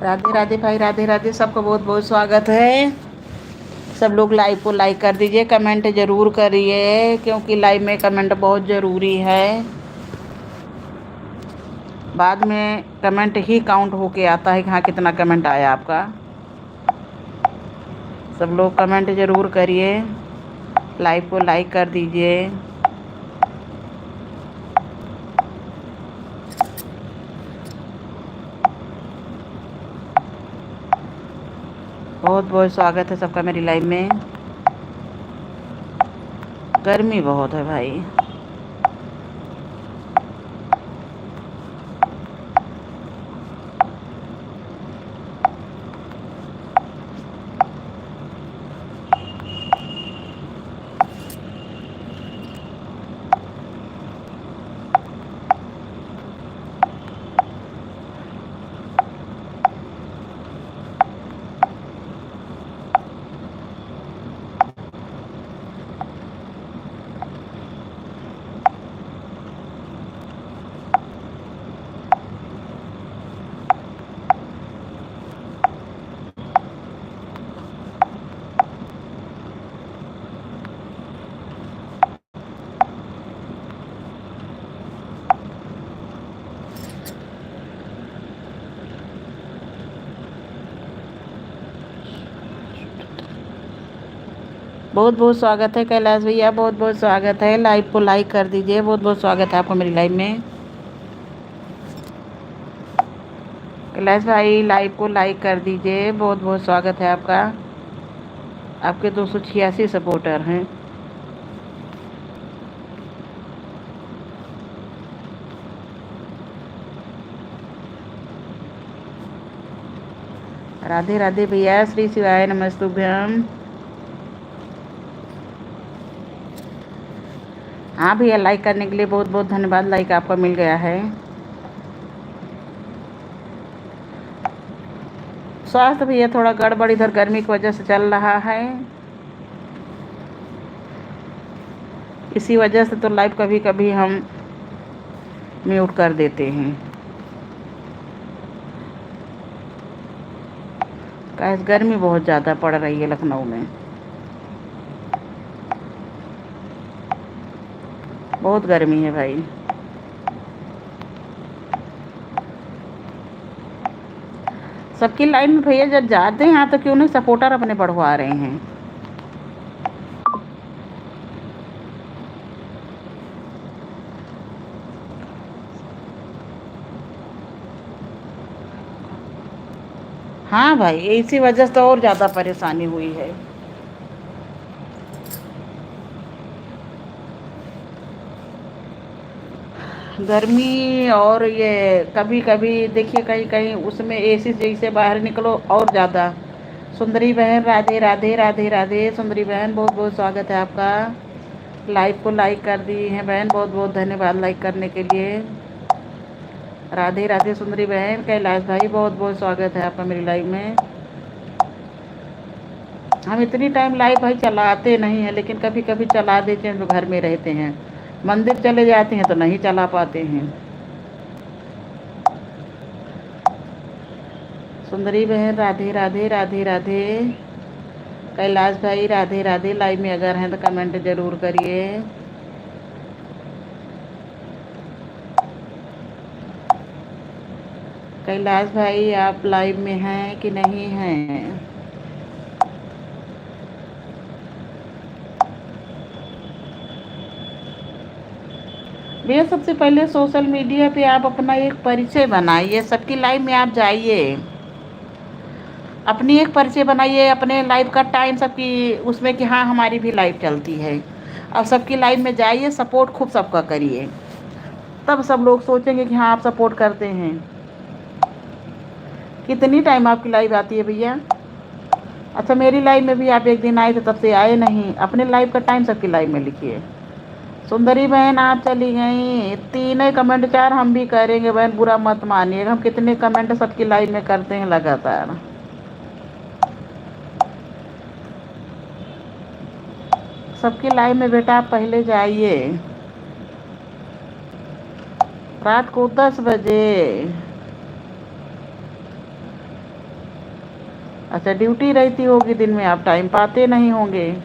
राधे राधे भाई, राधे राधे। सबका बहुत बहुत स्वागत है। सब लोग लाइव को लाइक कर दीजिए, कमेंट ज़रूर करिए क्योंकि लाइव में कमेंट बहुत ज़रूरी है। बाद में कमेंट ही काउंट होके आता है कि हाँ कितना कमेंट आया आपका। सब लोग कमेंट ज़रूर करिए, लाइव को लाइक कर दीजिए। बहुत बहुत स्वागत है सबका मेरी लाइव में। गर्मी बहुत है भाई। बहुत बहुत स्वागत है कैलाश भैया, बहुत बहुत स्वागत है। लाइव को लाइक कर दीजिए। बहुत बहुत स्वागत है आपको मेरी लाइव में। कैलाश भाई लाइव को लाइक कर दीजिए। बहुत बहुत स्वागत है आपका। आपके 286 सपोर्टर हैं। राधे राधे भैया, श्री शिवाय नमस्तुभ्यम। हाँ भैया, लाइक करने के लिए बहुत बहुत धन्यवाद। लाइक आपका मिल गया है। स्वास्थ्य भैया थोड़ा गड़बड़ इधर गर्मी की वजह से चल रहा है। इसी वजह से तो लाइव कभी कभी हम म्यूट कर देते हैं। कैसे गर्मी बहुत ज़्यादा पड़ रही है लखनऊ में। बहुत गर्मी है भाई। सबकी लाइन में भैया जब जाते हैं तो क्यों नहीं सपोर्टर अपने बढ़वा रहे हैं। हाँ भाई, इसी वजह से तो और ज़्यादा परेशानी हुई है। गर्मी और ये कभी कभी देखिए कहीं कहीं उसमें एसी से बाहर निकलो और ज़्यादा। सुंदरी बहन राधे राधे, राधे राधे। सुंदरी बहन बहुत बहुत स्वागत है आपका। लाइव को लाइक कर दी है बहन, बहुत बहुत धन्यवाद लाइक करने के लिए। राधे राधे सुंदरी बहन। कैलाश भाई बहुत बहुत स्वागत है आपका मेरी लाइव में। हम इतनी टाइम लाइव भाई चलाते नहीं हैं, लेकिन कभी कभी चला देते हैं जो घर में रहते हैं। मंदिर चले जाते हैं तो नहीं चला पाते हैं। सुंदरी बहन राधे राधे, राधे राधे। कैलाश भाई राधे राधे। लाइव में अगर हैं तो कमेंट ज़रूर करिए। कैलाश भाई आप लाइव में हैं कि नहीं हैं? भैया सबसे पहले सोशल मीडिया पे आप अपना एक परिचय बनाइए। सबकी लाइव में आप जाइए, अपनी एक परिचय बनाइए। अपने लाइव का टाइम सबकी उसमें कि हाँ हमारी भी लाइव चलती है। अब सबकी लाइव में जाइए, सपोर्ट खूब सबका करिए, तब सब लोग सोचेंगे कि हाँ आप सपोर्ट करते हैं। कितनी टाइम आपकी लाइव आती है भैया? अच्छा, मेरी लाइव में भी आप एक दिन आए थे, तब से आए नहीं। अपने लाइव का टाइम सबकी लाइव में लिखिए। सुंदरी बहन आप चली गई। 3 कमेंट 4 हम भी करेंगे बहन, बुरा मत मानिएगा। हम कितने कमेंट सबकी लाइव में करते हैं लगातार। सबकी लाइव में बेटा आप पहले जाइए। रात को 10 बजे अच्छा, ड्यूटी रहती होगी दिन में, आप टाइम पाते नहीं होंगे।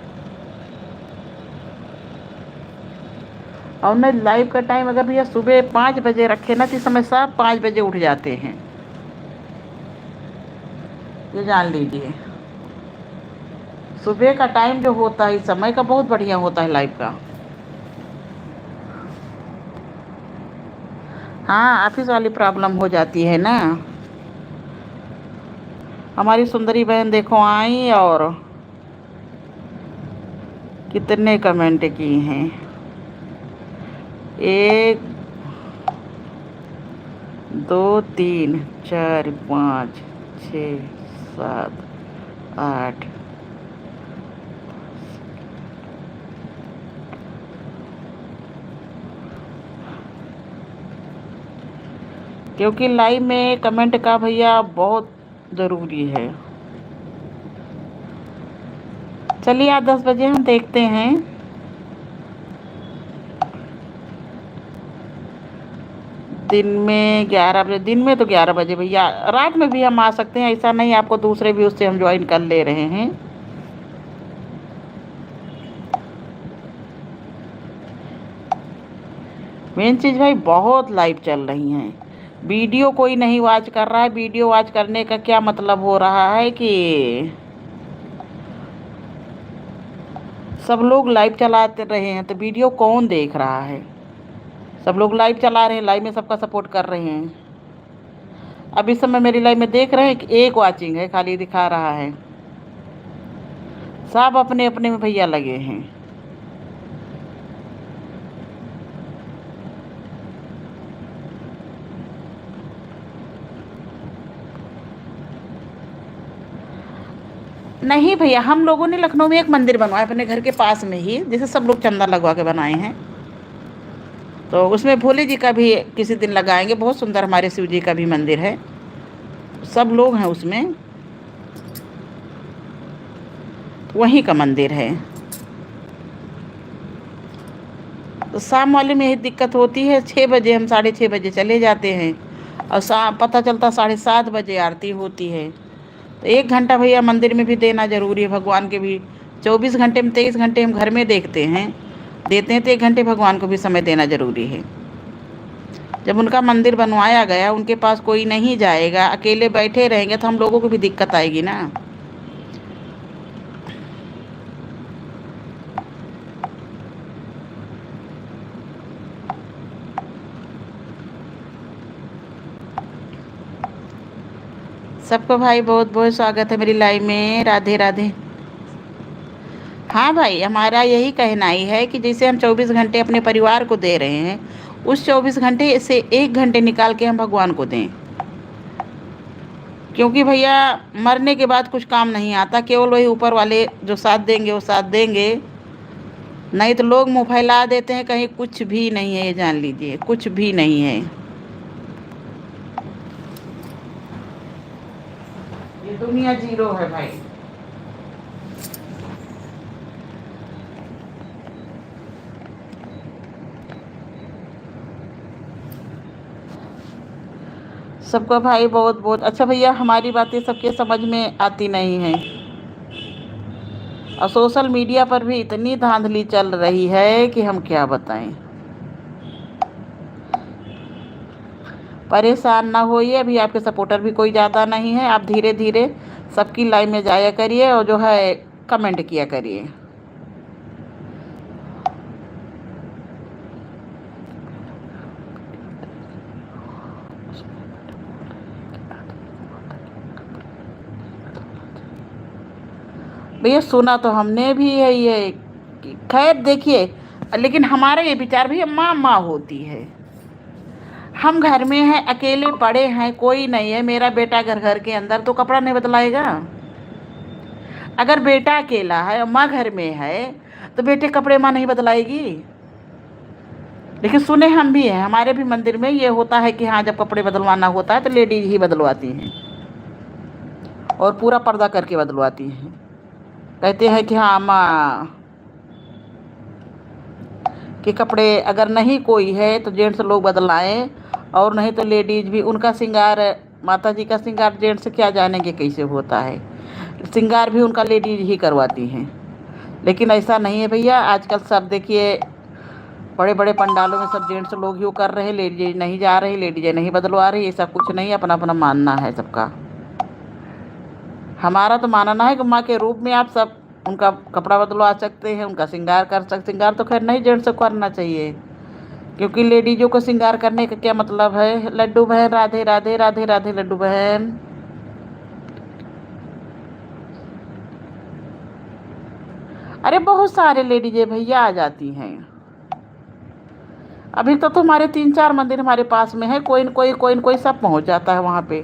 और ना लाइव का टाइम अगर भैया सुबह 5 बजे रखे ना तो इस समय सब 5 बजे उठ जाते हैं, ये जान लीजिए। सुबह का टाइम जो होता है इस समय का बहुत बढ़िया होता है लाइव का। हाँ, ऑफिस वाली प्रॉब्लम हो जाती है ना। हमारी सुंदरी बहन देखो आई और कितने कमेंट किए हैं। 1 2 3 4 5 6 7 8। क्योंकि लाइव में कमेंट का भैया बहुत ज़रूरी है। चलिए आज 10 बजे हम देखते हैं। दिन में 11 बजे, दिन में तो 11 बजे भैया, रात में भी हम आ सकते हैं, ऐसा नहीं आपको दूसरे भी उससे हम ज्वाइन कर ले रहे हैं। मेन चीज़ भाई बहुत लाइव चल रही हैं, वीडियो कोई नहीं वॉच कर रहा है। वीडियो वॉच करने का क्या मतलब हो रहा है कि सब लोग लाइव चलाते रहे हैं तो वीडियो कौन देख रहा है। सब लोग लाइव चला रहे हैं, लाइव में सबका सपोर्ट कर रहे हैं। अब इस समय मेरी लाइव में देख रहे हैं कि एक वॉचिंग है, खाली दिखा रहा है। सब अपने अपने में भैया लगे हैं। नहीं भैया, हम लोगों ने लखनऊ में एक मंदिर बनवाया अपने घर के पास में ही, जिसे सब लोग चंदा लगवा के बनाए हैं। तो उसमें भोले जी का भी किसी दिन लगाएंगे, बहुत सुंदर हमारे शिव जी का भी मंदिर है, सब लोग हैं उसमें, वहीं का मंदिर है। तो शाम वाले में यही दिक्कत होती है, 6 बजे हम 6:30 बजे चले जाते हैं और शाम पता चलता 7:30 बजे आरती होती है। तो 1 घंटा भैया मंदिर में भी देना ज़रूरी है, भगवान के भी। 24 घंटे में 23 घंटे हम घर में देते हैं तो 1 घंटे भगवान को भी समय देना ज़रूरी है। जब उनका मंदिर बनवाया गया, उनके पास कोई नहीं जाएगा, अकेले बैठे रहेंगे तो हम लोगों को भी दिक्कत आएगी ना। सबको भाई बहुत बहुत स्वागत है मेरी लाइव में, राधे राधे। हाँ भाई, हमारा यही कहना ही है कि जैसे हम 24 घंटे अपने परिवार को दे रहे हैं, उस 24 घंटे से 1 घंटे निकाल के हम भगवान को दें। क्योंकि भैया मरने के बाद कुछ काम नहीं आता, केवल वही ऊपर वाले जो साथ देंगे वो साथ देंगे, नहीं तो लोग मुँह फैला देते हैं, कहीं कुछ भी नहीं है, ये जान लीजिए, कुछ भी नहीं है। ये दुनिया जीरो है भाई। सबका भाई बहुत बहुत अच्छा भैया, हमारी बातें सबके समझ में आती नहीं हैं और सोशल मीडिया पर भी इतनी धांधली चल रही है कि हम क्या बताएं। परेशान ना होइए, अभी आपके सपोर्टर भी कोई ज़्यादा नहीं है, आप धीरे धीरे सबकी लाइव में जाया करिए और जो है कमेंट किया करिए। भैया सुना तो हमने भी है ये, खैर देखिए, लेकिन हमारा ये विचार भैया, माँ माँ होती है। हम घर में हैं, अकेले पड़े हैं, कोई नहीं है, मेरा बेटा घर घर के अंदर, तो कपड़ा नहीं बदलाएगा। अगर बेटा अकेला है और माँ घर में है तो बेटे कपड़े माँ नहीं बदलाएगी। लेकिन सुने हम भी हैं, हमारे भी मंदिर में ये होता है कि हाँ, जब कपड़े बदलवाना होता है तो लेडीज ही बदलवाती हैं और पूरा पर्दा करके बदलवाती हैं। कहते हैं कि हाँ माँ के कपड़े अगर नहीं कोई है तो जेंट्स लोग बदलाएं, और नहीं तो लेडीज भी, उनका श्रृंगार, माता जी का श्रृंगार जेंट्स क्या जानेंगे कैसे होता है। श्रृंगार भी उनका लेडीज ही करवाती हैं। लेकिन ऐसा नहीं है भैया, आजकल सब देखिए बड़े बड़े पंडालों में सब जेंट्स लोग ही वो कर रहे हैं, लेडीज नहीं जा रही, लेडीज नहीं बदलवा रही। ऐसा कुछ नहीं, अपना अपना मानना है सबका। हमारा तो मानना है कि माँ के रूप में आप सब उनका कपड़ा बदलवा सकते हैं, उनका श्रृंगार कर सकते। श्रृंगार तो खैर नहीं जेंट्स को करना चाहिए, क्योंकि लेडीजों को श्रृंगार करने का क्या मतलब है। लड्डू बहन राधे राधे, राधे राधे लड्डू बहन। अरे बहुत सारे लेडीजें भैया आ जाती हैं। अभी तो हमारे 3-4 मंदिर हमारे पास में है, कोई न कोई सब पहुंच जाता है वहां पे।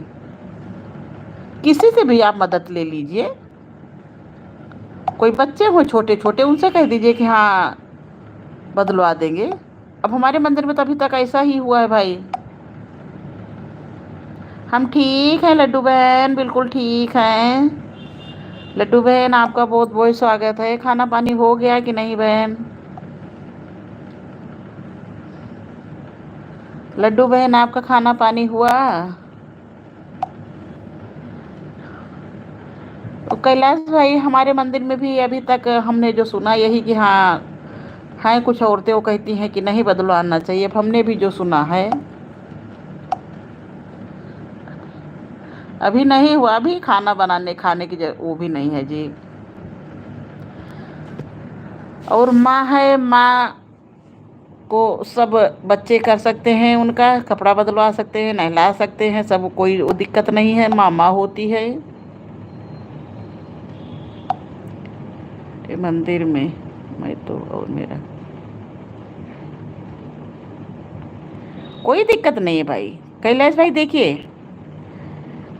किसी से भी आप मदद ले लीजिए। कोई बच्चे हो छोटे छोटे, उनसे कह दीजिए कि हाँ बदलवा देंगे। अब हमारे मंदिर में तो अभी तक ऐसा ही हुआ है भाई। हम ठीक हैं लड्डू बहन, बिल्कुल ठीक हैं। लड्डू बहन आपका बहुत बहुत स्वागत है। खाना पानी हो गया कि नहीं बहन? लड्डू बहन आपका खाना पानी हुआ? तो कैलाश भाई हमारे मंदिर में भी अभी तक हमने जो सुना यही कि हाँ हैं कुछ औरतें वो कहती हैं कि नहीं बदलवाना चाहिए। अब हमने भी जो सुना है, अभी नहीं हुआ। अभी खाना बनाने खाने की वो भी नहीं है जी। और माँ है, माँ को सब बच्चे कर सकते हैं, उनका कपड़ा बदलवा सकते हैं, नहला सकते हैं, सब कोई वो दिक्कत नहीं है। माँ माँ होती है। मंदिर में मैं तो और मेरा कोई दिक्कत नहीं है भाई। कैलाश भाई देखिए,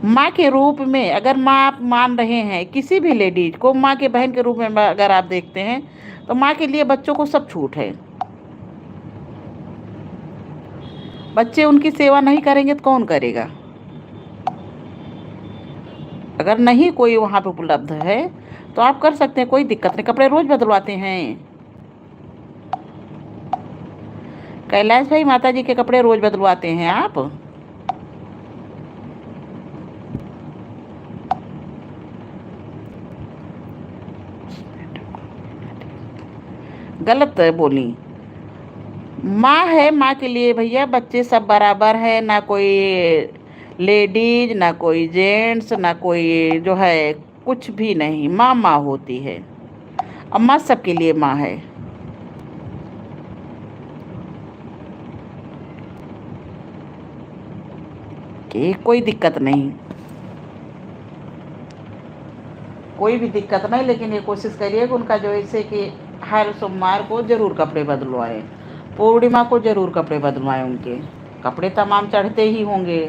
माँ के रूप में अगर माँ आप मान रहे हैं किसी भी लेडीज को, माँ के बहन के रूप में अगर आप देखते हैं, तो माँ के लिए बच्चों को सब छूट है। बच्चे उनकी सेवा नहीं करेंगे तो कौन करेगा? अगर नहीं कोई वहाँ पे उपलब्ध है तो आप कर सकते हैं, कोई दिक्कत नहीं। कपड़े रोज बदलवाते हैं कैलाश भाई? माता जी के कपड़े रोज बदलवाते हैं आप? गलत बोली। माँ है, माँ के लिए भैया बच्चे सब बराबर है। ना कोई लेडीज, ना कोई जेंट्स, ना कोई जो है कुछ भी नहीं। माँ माँ होती है। अम्मा सबके लिए माँ है। कि कोई दिक्कत नहीं, कोई भी दिक्कत नहीं। लेकिन ये कोशिश करिए कि उनका जो ऐसे कि हर सोमवार को जरूर कपड़े बदलवाएं, पूर्णिमा को जरूर कपड़े बदलवाएं। उनके कपड़े तमाम चढ़ते ही होंगे।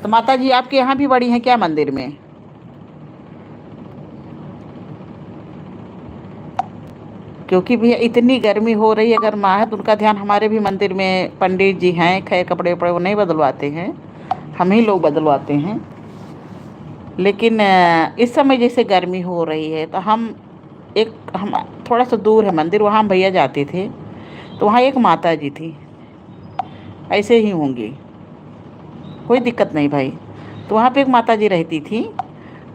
तो माता जी आपके यहाँ भी बड़ी हैं क्या मंदिर में? क्योंकि भैया इतनी गर्मी हो रही है, अगर माँ है तो उनका ध्यान, हमारे भी मंदिर में पंडित जी हैं, खैर कपड़े वपड़े वो नहीं बदलवाते हैं, हम ही लोग बदलवाते हैं। लेकिन इस समय जैसे गर्मी हो रही है तो हम थोड़ा सा दूर है मंदिर, वहाँ हम भैया जाते थे, तो वहाँ एक माता जी थी, ऐसे ही होंगी, कोई दिक्कत नहीं भाई। तो वहाँ पे एक माता जी रहती थी।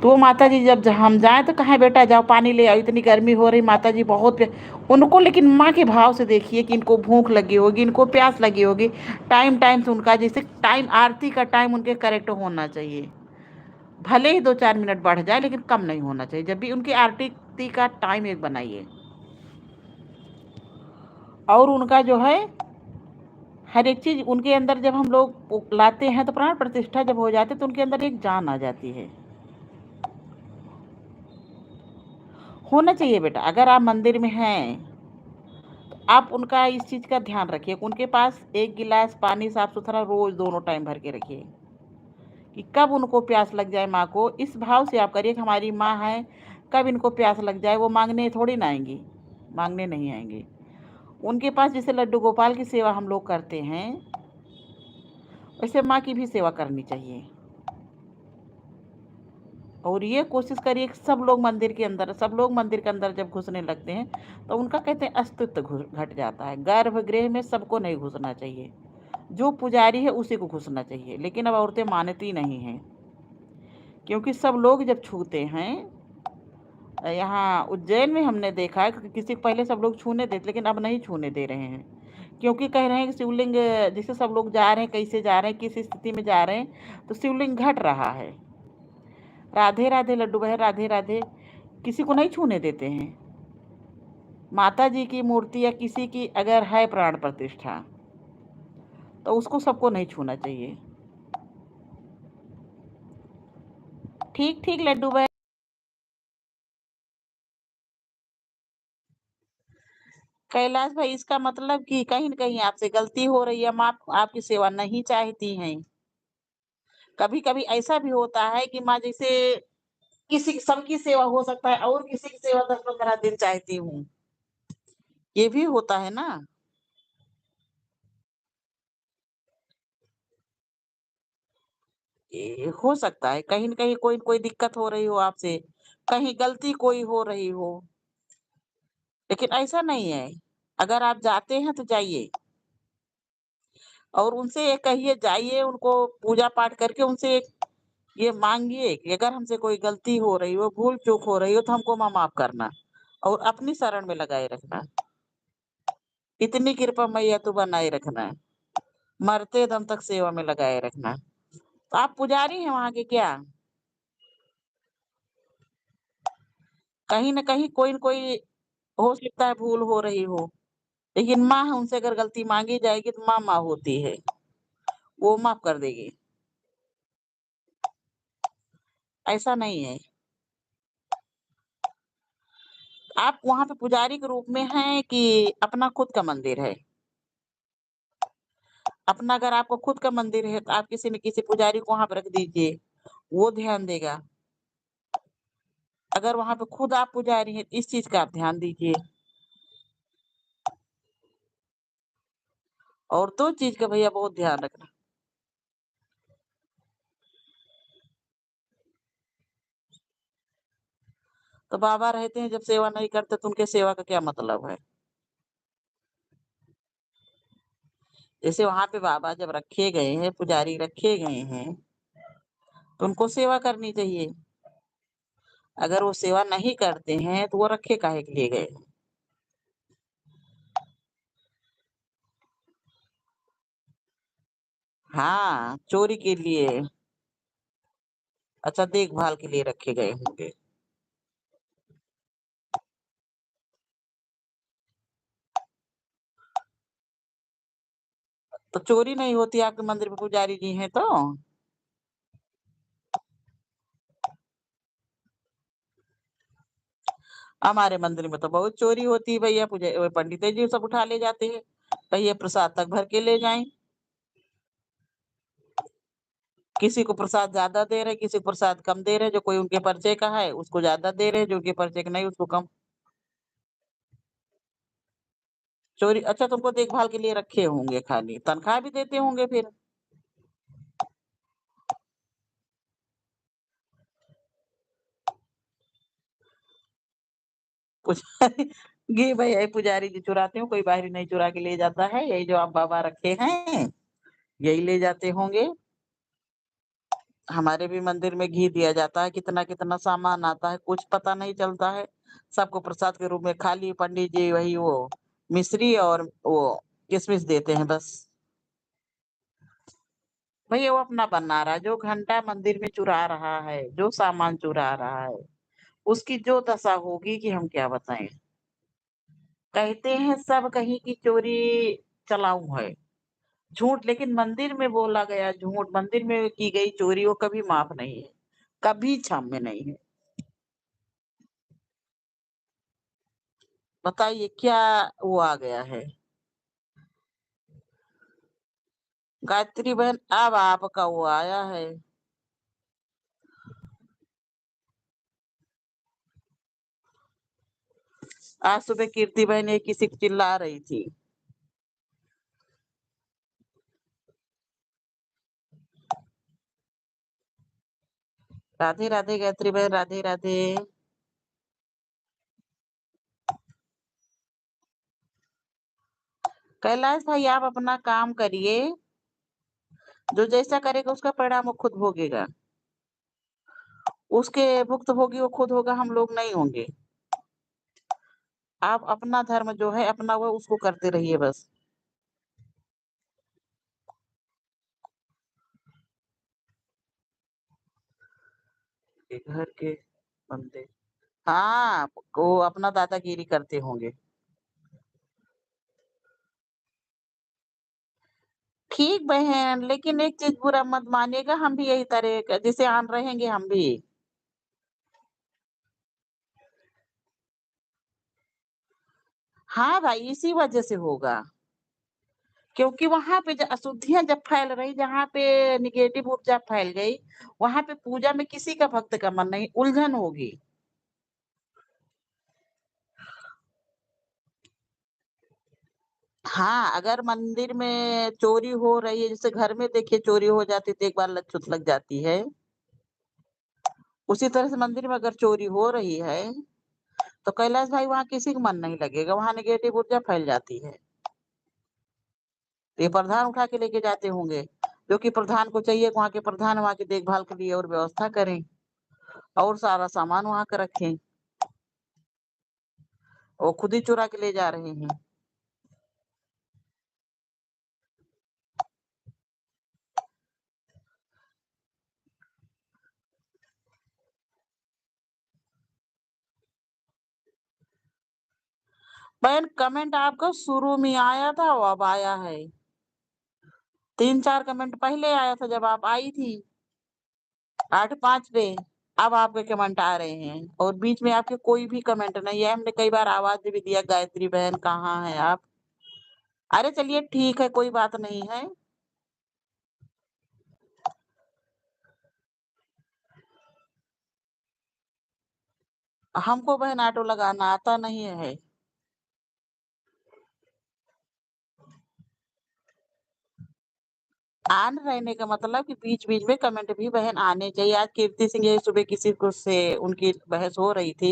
तो वो माता जी जब हम जाएं तो कहाँ बेटा जाओ पानी ले आओ, इतनी गर्मी हो रही। माता जी बहुत उनको, लेकिन माँ के भाव से देखिए कि इनको भूख लगी होगी, इनको प्यास लगी होगी। टाइम टाइम से उनका जैसे टाइम, आरती का टाइम उनके करेक्ट होना चाहिए। भले ही 2-4 मिनट बढ़ जाए लेकिन कम नहीं होना चाहिए। जब भी उनकी आरती का टाइम एक बनाइए। और उनका जो है हर एक चीज़ उनके अंदर जब हम लोग लाते हैं तो प्राण प्रतिष्ठा जब हो जाती है तो उनके अंदर एक जान आ जाती है। होना चाहिए बेटा। अगर आप मंदिर में हैं तो आप उनका इस चीज़ का ध्यान रखिए, उनके पास एक गिलास पानी साफ सुथरा रोज दोनों टाइम भर के रखिए, कि कब उनको प्यास लग जाए माँ को। इस भाव से आप करिए कि हमारी माँ है, कब इनको प्यास लग जाए। वो मांगने थोड़ी ना आएंगी, मांगने नहीं आएंगी। उनके पास जैसे लड्डू गोपाल की सेवा हम लोग करते हैं, वैसे माँ की भी सेवा करनी चाहिए। और ये कोशिश करिए कि सब लोग मंदिर के अंदर, सब लोग मंदिर के अंदर जब घुसने लगते हैं तो उनका कहते हैं अस्तित्व घट जाता है। गर्भगृह में सबको नहीं घुसना चाहिए, जो पुजारी है उसी को घुसना चाहिए। लेकिन अब औरतें मानती नहीं हैं, क्योंकि सब लोग जब छूते हैं यहाँ उज्जैन में हमने देखा है कि किसी को पहले सब लोग छूने देते, लेकिन अब नहीं छूने दे रहे हैं, क्योंकि कह रहे हैं कि शिवलिंग जैसे सब लोग जा रहे हैं, कैसे जा रहे हैं, किस स्थिति में जा रहे हैं, तो शिवलिंग घट रहा है। राधे राधे लड्डू बहन, राधे राधे। किसी को नहीं छूने देते हैं। माता जी की मूर्ति या किसी की अगर है प्राण प्रतिष्ठा, तो उसको सबको नहीं छूना चाहिए। ठीक ठीक लड्डू बहन। कैलाश भाई, इसका मतलब कि कहीं न कहीं आपसे गलती हो रही है, हम आपकी सेवा नहीं चाहती हैं। कभी-कभी ऐसा भी होता है कि माँ जैसे किसी सबकी सेवा हो सकता है और किसी की सेवा 10-15 दिन चाहती हूँ। ये भी होता है ना? ये हो सकता है कहीं न कहीं कोई न कोई दिक्कत हो रही हो आपसे, कहीं गलती कोई हो रही हो, लेकिन ऐसा नहीं है। अगर आप जाते हैं तो जाइए और उनसे ये कहिए, जाइए उनको पूजा-पाठ करके उनसे ये माँगिए कि अगर हमसे कोई गलती हो रही हो, भूल-चूक हो रही हो तो हमको माफ़ करना और अपनी शरण में लगाए रखना। इतनी कृपा मैया तू बनाए रखना, मरते दम तक सेवा में लगाए रखना। तो आप पुजारी हैं वहाँ के क्या? कहीं न कहीं कोई न कोई हो सकता है भूल हो रही हो, लेकिन माँ है उनसे अगर गलती माँगी जाएगी तो माँ, माँ होती है, वो माफ़ कर देगी। ऐसा नहीं है। आप वहाँ पे पुजारी के रूप में हैं कि अपना खुद का मंदिर है? अपना अगर आपको खुद का मंदिर है, तो आप किसी न किसी पुजारी को वहाँ पे रख दीजिए, वो ध्यान देगा। अगर वहाँ पे खुद आप पुजारी हैं, इस चीज़ का आप ध्यान दीजिए। और 2 चीज़ का भैया बहुत ध्यान रखना। तो बाबा रहते हैं जब सेवा नहीं करते तो उनके सेवा का क्या मतलब है? जैसे वहाँ पे बाबा जब रखे गए हैं, पुजारी रखे गए हैं, तो उनको सेवा करनी चाहिए। अगर वो सेवा नहीं करते हैं, तो वो रखे काहे के लिए गए? हाँ, चोरी के लिए। अच्छा, देखभाल के लिए रखे गए होंगे। तो चोरी नहीं होती आपके मंदिर में पुजारी जी हैं तो? हमारे मंदिर में तो बहुत चोरी होती है भैया, पंडित जी सब उठा ले जाते हैं। कहिए प्रसाद तक भर के ले जाएँ। किसी को प्रसाद ज़्यादा दे रहे हैं, किसी को प्रसाद कम दे रहे हैं, जो कोई उनके परिचय का है, उसको ज़्यादा दे रहे हैं, जो उनके परिचय का नहीं, उसको कम। चोरी अच्छा तुमको देखभाल के लिए रखे होंगे खाली, तनख्वाह भी देते होंगे फिर? पुजारी ये भई यही पुजारी जी चुराते हो, कोई बाहरी नहीं चुरा के ले जाता है, यही जो आप बाबा रखे हैं, यही ले जाते होंगे। हमारे भी मंदिर में घी दिया जाता है, कितना-कितना सामान आता है, कुछ पता नहीं चलता है। सबको प्रसाद के रूप में खाली पंडित जी वही वो मिश्री और वो किशमिश देते हैं बस। भैया वो अपना बना रहा है, जो घंटा मंदिर में चुरा रहा है, जो सामान चुरा रहा है, उसकी जो दशा होगी कि हम क्या बताएँ। कहते हैं सब कहीं की चोरी चलाऊँ है, झूठ लेकिन मंदिर में बोला गया झूठ, मंदिर में की गई चोरी वो कभी माफ़ नहीं है, कभी क्षम्य नहीं है। बताइए क्या वो आ गया है? गायत्री बहन अब आपका वो आया है। आज सुबह कीर्ति बहन ये किसी को चिल्ला रही थी। राधे, राधे गायत्री बहन, राधे, राधे। कैलाश भाई आप अपना काम करिए, जो जैसा करेगा उसका परिणाम वो खुद भोगेगा। उसके भुक्तभोगी वो खुद होगा, हम लोग नहीं होंगे। आप अपना धर्म जो है, अपना वो उसको करते रहिए बस। ये घर के बंदे हाँ, वो अपना दादागिरी करते होंगे। ठीक बहन, लेकिन एक चीज़ बुरा मत मानिएगा, हम भी यही तरह क जैसे आन रहेंगे हम भी। हाँ भाई, इसी वजह से होगा। क्योंकि वहाँ पे ज अशुद्धियाँ जब फैल रही, जहाँ पे नेगेटिव ऊर्जा फैल गई, वहाँ पे पूजा में किसी का भक्त का मन नहीं, उलझन होगी। हाँ, अगर मंदिर में चोरी हो रही है, जैसे घर में देखिए चोरी हो जाती है तो एक बार लत-छुत लग जाती है। उसी तरह से मंदिर में अगर चोरी हो रही है, तो कैलाश भाई वहाँ किसी का मन नहीं लगेगा, वहाँ नेगेटिव ऊर्जा फैल जाती है। तो ये प्रधान उठा के लेके जाते होंगे, क्योंकि प्रधान को चाहिए कि वहाँ के प्रधान वहाँ की देखभाल के लिए और व्यवस्था करें और सारा सामान वहाँ का रखें। वो खुद ही चुरा के ले जा रहे हैं। बहन कमेंट आपका शुरू में आया था, वो अब आया है। 3-4 कमेंट पहले आया था जब आप आई थी, 8-5 पे। अब आपके कमेंट आ रहे हैं और बीच में आपके कोई भी कमेंट नहीं है। हमने कई बार आवाज़ भी दिया, गायत्री बहन कहाँ हैं आप? अरे चलिए ठीक है, कोई बात नहीं है। हमको बहन ऑटो लगाना आता नहीं है। ऑन रहने का मतलब कि बीच-बीच में कमेंट भी बहन आने चाहिए। आज कीर्ति सिंह ये सुबह किसी को से उनकी बहस हो रही थी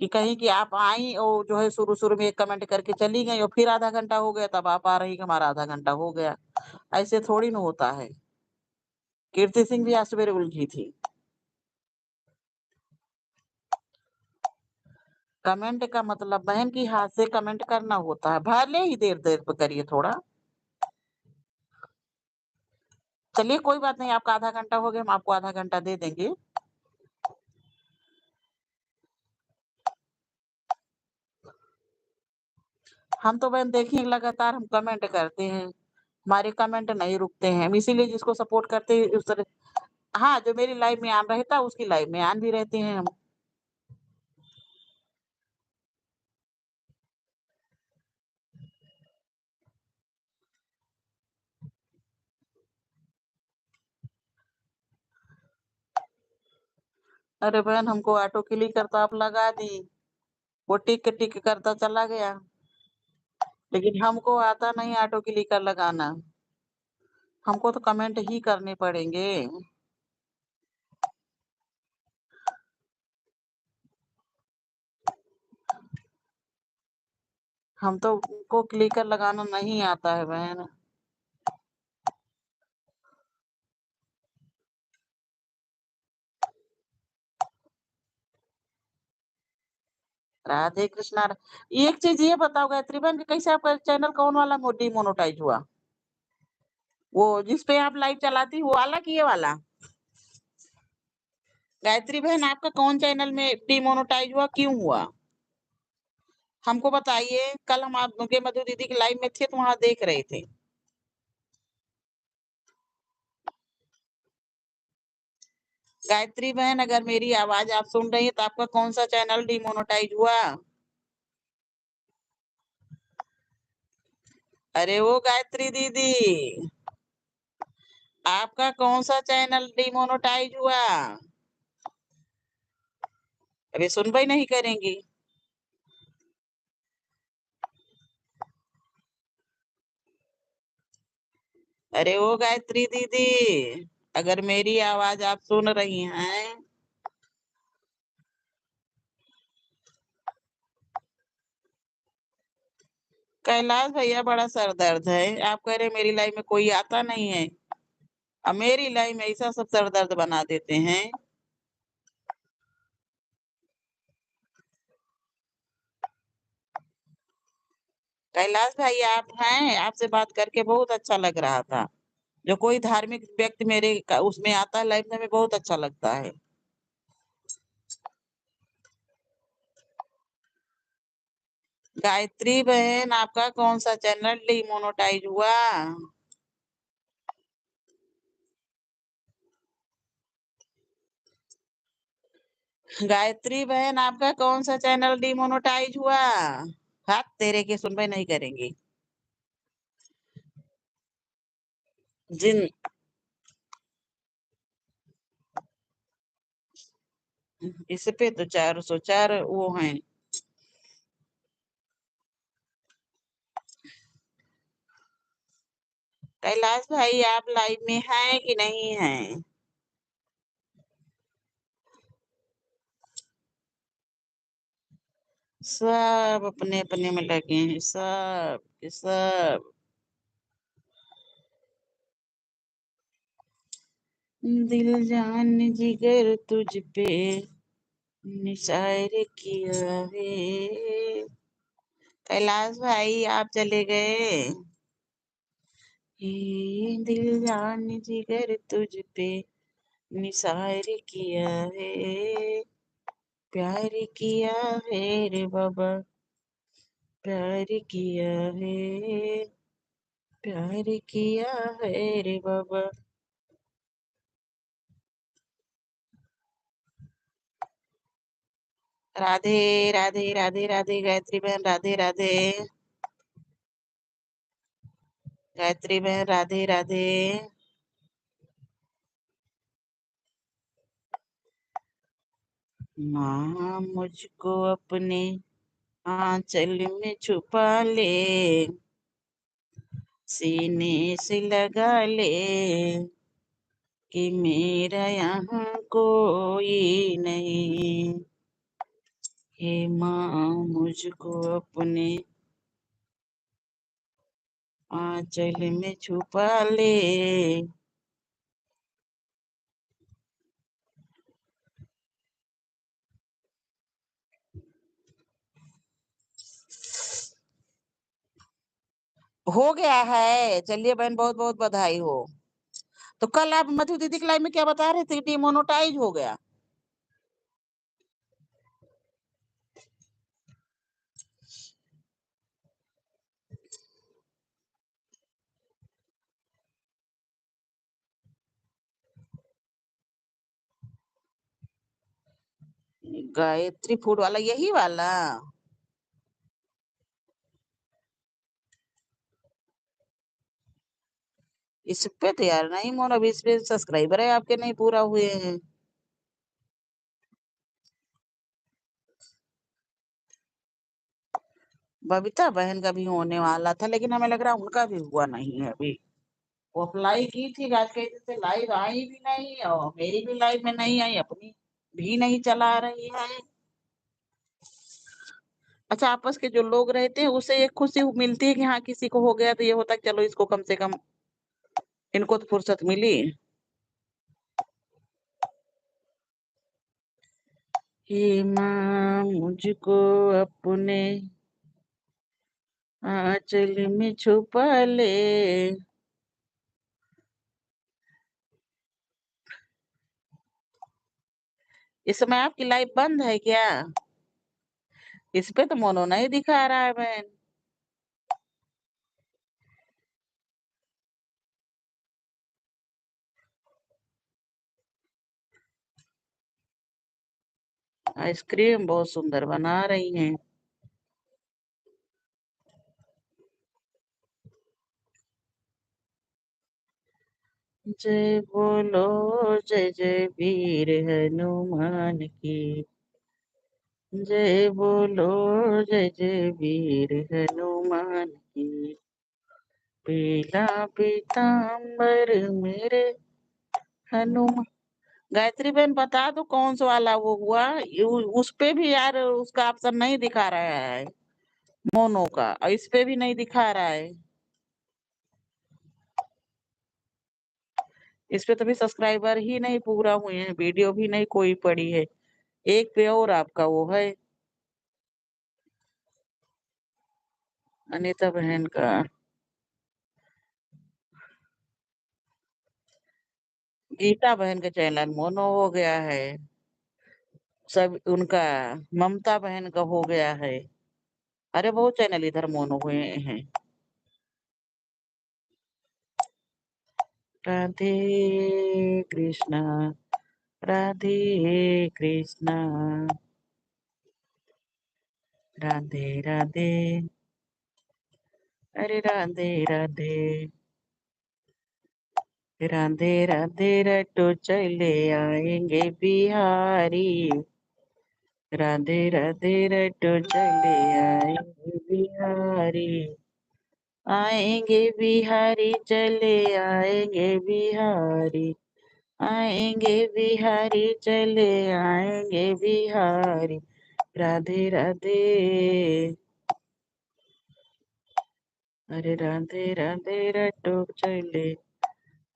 कि कहीं कि आप आई और जो है शुरू-शुरू में एक कमेंट करके चली गई और फिर आधा घंटा हो गया तब आप आ रही कि हमारा आधा घंटा हो गया। ऐसे थोड़ी ना होता है। कीर्ति सिंह भी आज सवेरे उलझी थी। कमेंट का मतलब बहन कि हाथ से कमेंट करना होता है, भले ही देर-देर पे करिए थोड़ा। चलिए कोई बात नहीं, आपका आधा घंटा हो गया, हम आपको आधा घंटा दे देंगे। हम तो बहन देखिए लगातार हम कमेंट करते हैं, हमारे कमेंट नहीं रुकते हैं। हम इसीलिए जिसको सपोर्ट करते हैं उस तरह हाँ, जो मेरी लाइव में ऑन रहता है उसकी लाइव में ऑन भी रहते हैं हम। अरे बहन हमको ऑटो क्लिक करता आप लगा दी, वो टिक टिक करता चला गया, लेकिन हमको आता नहीं ऑटो क्लिकर लगाना। हमको तो कमेंट ही करने पड़ेंगे। हम तो को क्लिकर लगाना नहीं आता है बहन। राधे कृष्णा। एक चीज़ ये बताओ गायत्री बहन कि कैसे आपका चैनल कौन वाला डिमोनेटाइज हुआ? वो जिस पे आप लाइव चलाती वो वाला कि ये वाला? गायत्री बहन आपका कौन चैनल में डिमोनेटाइज हुआ, क्यों हुआ? हमको बताइए, कल हम आप के मधु दीदी की लाइव में थे तो वहाँ देख रहे थे। गायत्री बहन अगर मेरी आवाज़ आप सुन रही हैं तो आपका कौन-सा चैनल डिमोनेटाइज हुआ? अरे ओ गायत्री दीदी, आपका कौन-सा चैनल डिमोनेटाइज हुआ? अरे सुनवाई नहीं करेंगी। अरे ओ गायत्री दीदी, अगर मेरी आवाज़ आप सुन रही हैं कैलाश भैया बड़ा सर दर्द है। आप कह रहे हैं मेरी लाइफ में कोई आता नहीं है। मेरी लाइफ में ऐसा सब सर दर्द बना देते हैं। कैलाश भाई आप हैं? आपसे बात करके बहुत अच्छा लग रहा था। जो कोई धार्मिक व्यक्ति मेरे उसमें आता है लाइफ में, हमें बहुत अच्छा लगता है। गायत्री बहन, आपका कौन सा चैनल डिमोनेटाइज हुआ? गायत्री बहन, आपका कौन सा चैनल डिमोनेटाइज हुआ? हाथ तेरे के सुनवाई नहीं करेंगे। जिन इस पे तो 404 वो हैं। कैलाश भाई, आप लाइव में हैं कि नहीं हैं? सब अपने अपने में लगे हैं, सब के सब। दिल जान जिगर तुझ पे निसार किया है। कैलाश भाई, आप चले गए। ये दिल जान जिगर तुझ पे निसार किया है। प्यार किया है रे बाबा, प्यार किया है, प्यार किया है रे बाबा। राधे राधे राधे राधे गायत्री बहन, राधे राधे। गायत्री बहन, राधे राधे। माँ मुझको अपने आंचल में छुपा ले, सीने से लगा ले, कि मेरा यहाँ कोई नहीं। हे माँ मुझको अपने आंचल में छुपा ले। हो गया है, चलिए बहन, बहुत बहुत बधाई हो। तो कल आप मधु दीदी की लाइव में क्या बता रहे थे? डिमोनेटाइज हो गया। गायत्री फूड वाला, यही वाला? इस पे तो यार नहीं मोन, अभी इस पे सब्सक्राइबर है आपके नहीं पूरा हुए हैं। बबीता बहन का भी होने वाला था, लेकिन हमें लग रहा है उनका भी हुआ नहीं है अभी। वो अप्लाई की थी आज के दिन से, लाइव आई भी नहीं और मेरी भी लाइव में नहीं आई, अपनी भी नहीं चला रही है। अच्छा, आपस के जो लोग रहते हैं उसे एक खुशी मिलती है कि हाँ किसी को हो गया, तो ये होता है चलो इसको कम से कम, इनको तो फुर्सत मिली। हे माँ मुझको अपने आंचल में छुपा ले। इस समय आपकी लाइफ बंद है क्या? इस पे तो मोनो नहीं दिखा रहा है बहन। आइसक्रीम बहुत सुंदर बना रही हैं। जय बोलो, जय जय वीर हनुमान की। जय बोलो, जय जय वीर हनुमान की। पीला पीताम्बर मेरे हनुमान। गायत्री बहन, बता दो कौन सा वाला वो हुआ? उस पे भी यार उसका ऑप्शन नहीं दिखा रहा है, मोनो का, और इस पे भी नहीं दिखा रहा है। इस पे तो भी सब्सक्राइबर ही नहीं पूरा हुए हैं, वीडियो भी नहीं कोई पड़ी है। एक पे और आपका वो है। अनीता बहन का। गीता बहन का चैनल मोनो हो गया है। सब उनका ममता बहन का हो गया है। अरे बहुत चैनल इधर मोनो हुए हैं। राधे कृष्णा, राधे कृष्णा, राधे राधे, अरे राधे राधे, राधे राधे रटो चले आएंगे बिहारी, राधे राधे रटो चले आएंगे बिहारी, आएंगे बिहारी चले आएंगे बिहारी, आएंगे बिहारी चले आएंगे बिहारी, राधे राधे, अरे राधे राधे रटो चले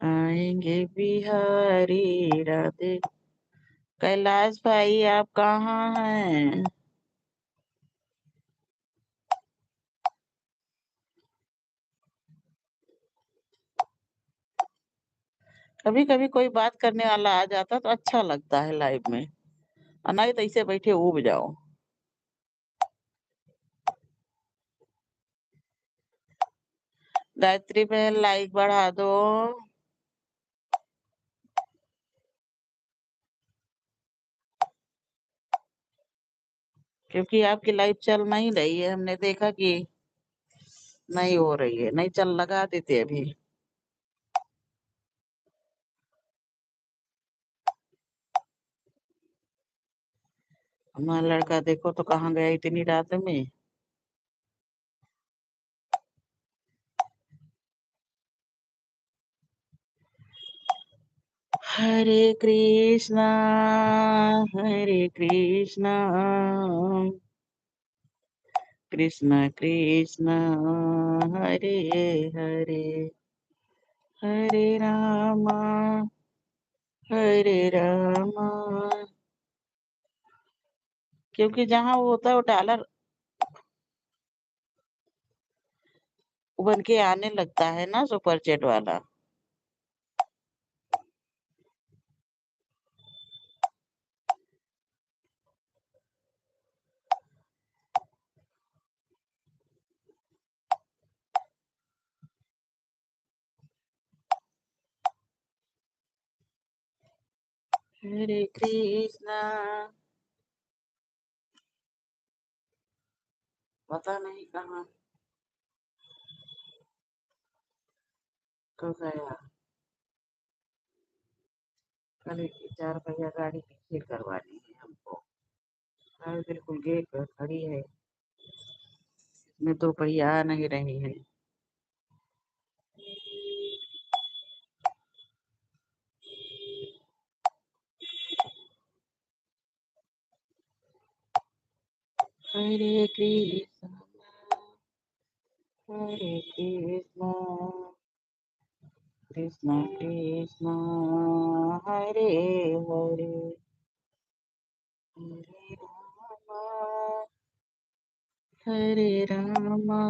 आएंगे बिहारी, राधे। कैलाश भाई आप कहाँ हैं? कभी कभी कोई बात करने वाला आ जाता तो अच्छा लगता है लाइव में, और नहीं तो ऐसे बैठे उब जाओ। गायत्री बहन लाइक बढ़ा दो, क्योंकि आपकी लाइव चल नहीं रही है, हमने देखा कि नहीं हो रही है। नहीं चल, लगा देते अभी। हमारा लड़का देखो तो कहाँ गया इतनी रात में। हरे कृष्णा, हरे कृष्णा, कृष्णा कृष्णा, हरे हरे, हरे रामा, हरे रामा। क्योंकि जहाँ वो होता है वो डॉलर बन के आने लगता है ना, सुपर चैट वाला। हरे कृष्णा, पता नहीं कहाँ तो गया। कल एक 4 पहिया गाड़ी ठीक करवानी है हमको। हाँ बिल्कुल गेट पर खड़ी है, इसमें 2 पहिया आ नहीं रही है। हरे कृष्णा, हरे कृष्णा, कृष्णा कृष्णा, हरे हरे, हरे रामा, हरे रामा।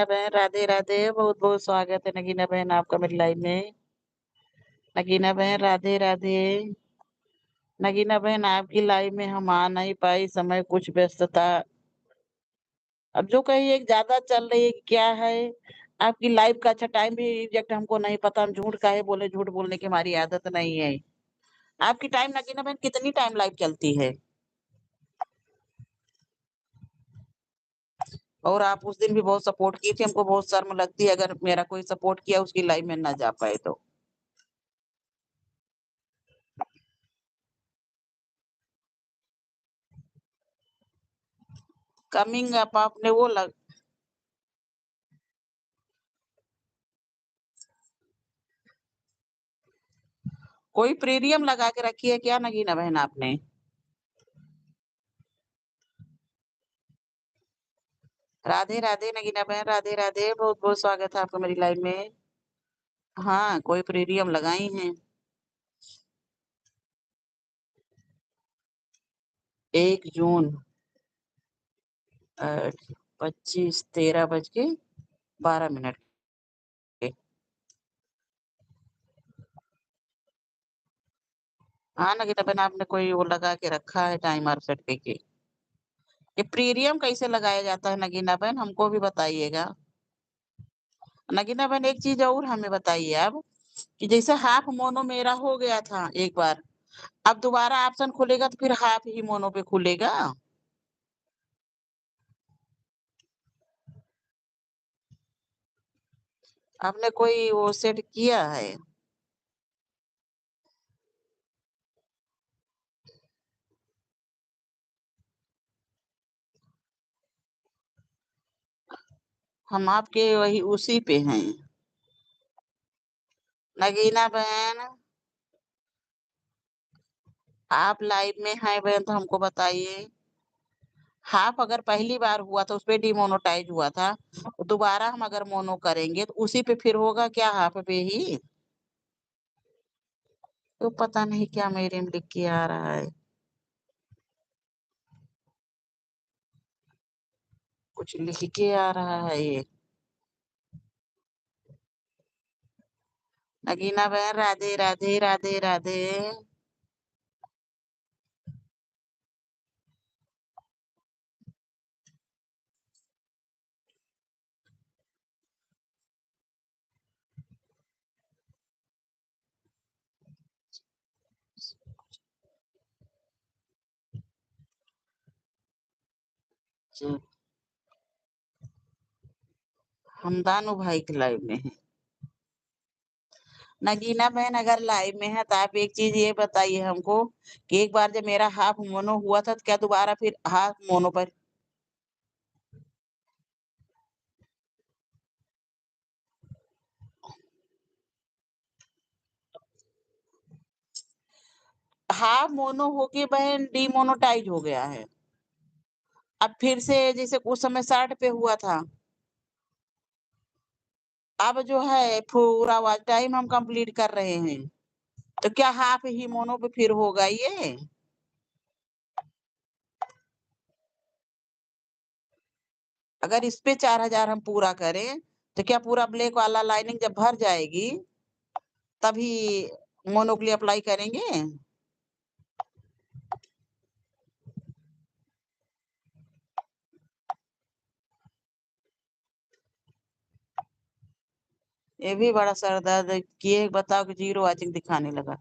बहन राधे राधे, बहुत बहुत स्वागत है नगीना बहन आपका मेरी लाइव में। नगीना बहन राधे राधे। नगीना बहन आपकी लाइव में हम आ नहीं पाई, समय कुछ व्यस्तता। अब जो कहीं एक ज्यादा चल रही है, क्या है आपकी लाइव का? अच्छा, टाइम भी एग्जैक्ट हमको नहीं पता, हम झूठ काहे बोले, झूठ बोलने की हमारी आदत नहीं है। आपकी टाइम नगीना बहन कितनी टाइम लाइव चलती है? और आप उस दिन भी बहुत सपोर्ट की थी, हमको बहुत शर्म लगती है अगर मेरा कोई सपोर्ट किया उसकी लाइव में ना जा पाए तो। कमिंग अप आपने वो लग कोई प्रीमियम लगा के रखी है क्या नगीना बहन आपने? राधे राधे नगीना बहन राधे राधे, बहुत बहुत स्वागत है आपका मेरी लाइव में। हाँ, कोई प्रीमियम लगाई हैं? 1 जून 25 13 बज के 12 मिनट के। हाँ नगीना बहन, आपने कोई वो लगा के रखा है टाइमर सेट करके? ये प्रीमियम कैसे लगाया जाता है नगीना बहन, हमको भी बताइएगा। नगीना बहन एक चीज और हमें बताइए अब, कि जैसे हाफ मोनो मेरा हो गया था एक बार, अब दोबारा ऑप्शन खुलेगा तो फिर हाफ ही मोनो पे खुलेगा? आपने कोई वो सेट किया है? हम आपके वही उसी पे हैं। नगीना बहन, आप लाइव में हैं बहन तो हमको बताइए। हाफ अगर पहली बार हुआ तो उसपे डिमोनेटाइज हुआ था, तो दोबारा हम अगर मोनो करेंगे तो उसी पे फिर होगा क्या, हाफ पे ही? तो पता नहीं क्या मेरे में लिख के आ रहा है, कुछ लिख के आ रहा है ये। नगीना बहन राधे राधे राधे राधे। जी, हम दानू भाई के लाइव में हैं। नगीना बहन अगर लाइव में है तो आप एक चीज ये बताइए हमको, कि एक बार जब मेरा हाफ मोनो हुआ था तो क्या दोबारा फिर हाफ मोनो पर? हाफ मोनो होके बहन डीमोनेटाइज हो गया है। अब फिर से जैसे उस समय 60 पे हुआ था, अब जो है पूरा वॉच टाइम हम कंप्लीट कर रहे हैं, तो क्या हाफ ही मोनो पे फिर होगा ये? अगर इस पे 4000 हम पूरा करें तो क्या पूरा ब्लैक वाला लाइनिंग जब भर जाएगी तभी मोनो के लिए अप्लाई करेंगे? ये भी बड़ा सर दर्द किए, बताओ कि जीरो वाचिंग दिखाने लगा।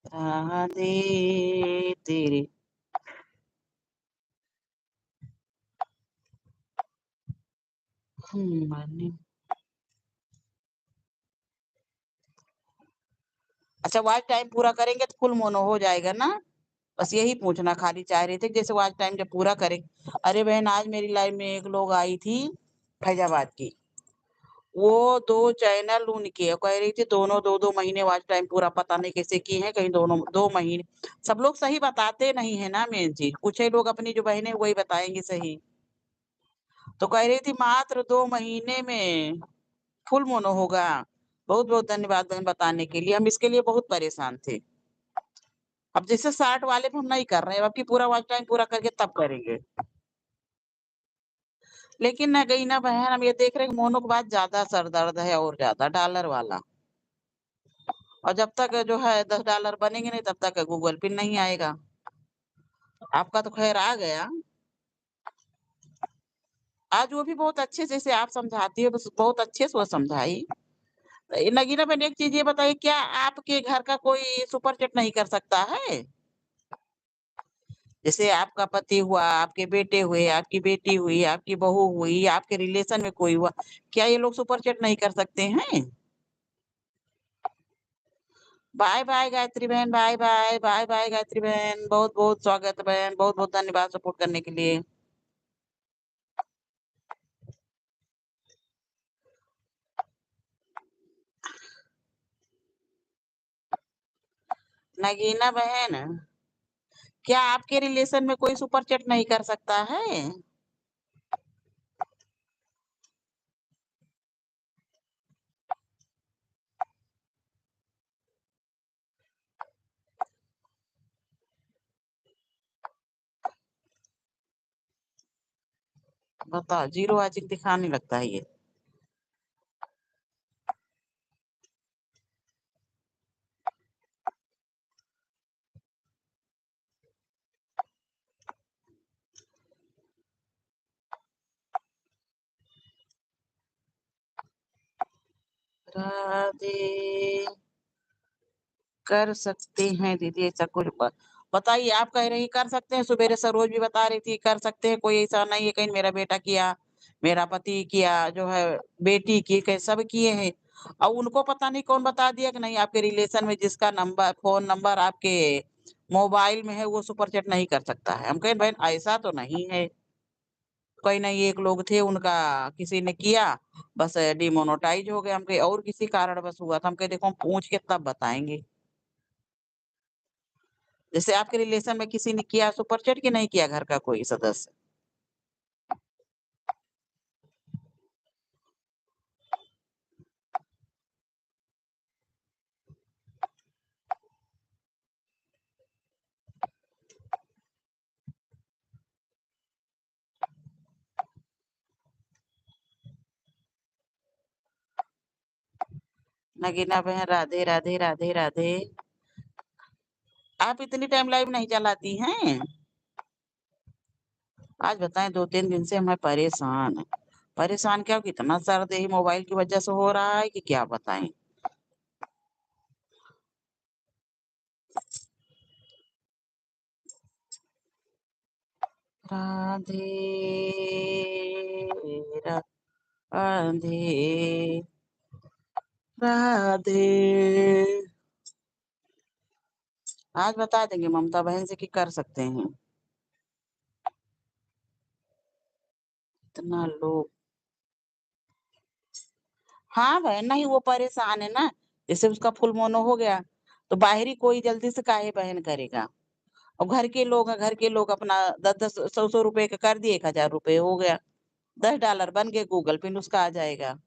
राधे तेरे। माने। अच्छा, वॉच टाइम पूरा करेंगे तो फुल मोनो हो जाएगा ना? बस यही पूछना खाली चाह रहे थे, जैसे वॉच टाइम जब पूरा करें। अरे बहन, आज मेरी लाइफ में एक लोग आई थी फैजाबाद की, वो 2 चैनल उनके, कह रही थी दोनों 2-2 महीने वॉच टाइम पूरा, पता नहीं कैसे की है, कहीं दोनों 2 महीने। सब लोग सही बताते नहीं है ना मेन चीज, कुछ ही लोग अपनी जो बहनें वही बताएंगे सही। तो कह रही थी मात्र 2 महीने में फुल मोनो होगा। बहुत बहुत धन्यवाद बहन बताने के लिए, हम इसके लिए बहुत परेशान थे। अब जैसे 60 वाले पे हम नहीं कर रहे हैं, अब की पूरा वॉच टाइम पूरा करके तब करेंगे। लेकिन ना कहीं ना बहन हम ये देख रहे हैं कि मोनो के बाद ज़्यादा सर दर्द है और ज़्यादा डॉलर वाला। और जब तक जो है $10 बनेंगे नहीं तब तक गूगल पिन नहीं आएगा। आपका तो ख़ैर आ गया। आज वो भी बहुत अच्छे से जैसे आप समझाती हो बस बहुत अच्छे से वो समझाई। नगीना बहन एक चीज़ ये बताइए क्या आपके घर का कोई सुपर चैट नहीं कर सकता है? जैसे आपका पति हुआ, आपके बेटे हुए, आपकी बेटी हुई, आपकी बहू हुई, आपके रिलेशन में कोई हुआ, क्या ये लोग सुपर चैट नहीं कर सकते हैं? बाय बाय गायत्री बहन, bye bye, bye bye Gayatri बहन, बहुत-बहुत स्वागत है बहन, बहुत-बहुत धन्यवाद सपोर्ट करने के लिए। नगीना बहन, क्या आपके रिलेशन में कोई सुपर चैट नहीं कर सकता है? बताओ, ज़ीरो वाचिंग दिखाने लगता है ये। राधे कर सकते हैं दीदी ऐसा कुछ बताइए आप कह रही कर सकते हैं सुबेरे सरोज भी बता रही थी कर सकते हैं कोई ऐसा नहीं है कहीं मेरा बेटा किया मेरा पति किया जो है बेटी की कहीं सब किए हैं और उनको पता नहीं कौन बता दिया कि नहीं आपके रिलेशन में जिसका नंबर फोन नंबर आपके मोबाइल में है वो सुपर चैट नहीं कर सकता है हम कहें बहन ऐसा तो नहीं है कोई नहीं एक लोग थे उनका किसी ने किया बस डिमोनेटाइज हो गए हम कहे और किसी कारण बस हुआ था हम कहे देखो हम पूछ के तब बताएंगे जैसे आपके रिलेशन में किसी ने किया सुपर चैट कि नहीं किया घर का कोई सदस्य? नगीना बहन राधे, राधे, राधे, राधे। आप इतनी टाइम लाइव नहीं चलाती हैं? आज बताएँ 2-3 दिन से मैं परेशान। परेशान क्या कितना दर्द यही मोबाइल की वज़ह से हो रहा है कि क्या बताएँ? राधे राधे, राधे। आज बता देंगे ममता बहन से कि कर सकते हैं। इतना लोग हाँ, बहन नहीं वो परेशान है ना, जैसे उसका फुल मोनो हो गया, तो बाहरी कोई जल्दी से काहे बहन करेगा? और घर के लोग अपना 10-10 100-100 रुपए का कर दिए, ₹1000 हो गया, $10 बन गए, गूगल पिन उसका आ जाएगा।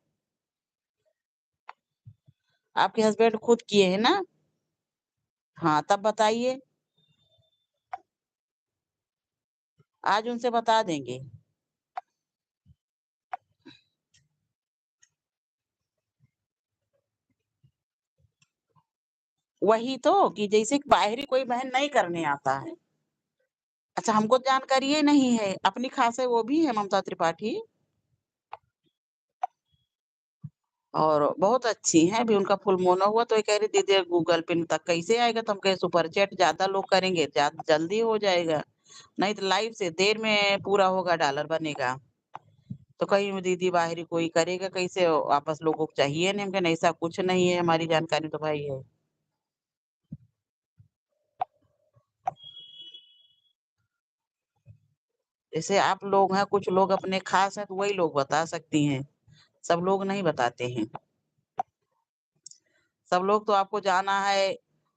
आपके हस्बैंड खुद किए हैं ना? हाँ, तब बताइए, आज उनसे बता देंगे। वही तो कि जैसे कि बाहरी कोई बहन नहीं करने आता है। अच्छा हमको जानकारी ही नहीं है, अपनी ख़ास है वो भी है ममता त्रिपाठी। और बहुत अच्छी हैं, अभी उनका फुल मोनो हुआ तो ये कह रही दीदी गूगल पिन तक कैसे आएगा? तो हम कहे सुपर चैट ज़्यादा लोग करेंगे, जल्दी हो जाएगा, नहीं तो लाइव से देर में पूरा होगा, डॉलर बनेगा। तो कहीं दीदी बाहरी कोई करेगा कैसे? आपस लोगों को चाहिए नहीं, हम कहे ऐसा कुछ नहीं है, हमारी जानकारी तो भाई है। जैसे आप लोग हैं, कुछ लोग अपने खास हैं, तो वही लोग बता सकती हैं, सब लोग नहीं बताते हैं। सब लोग तो आपको जाना है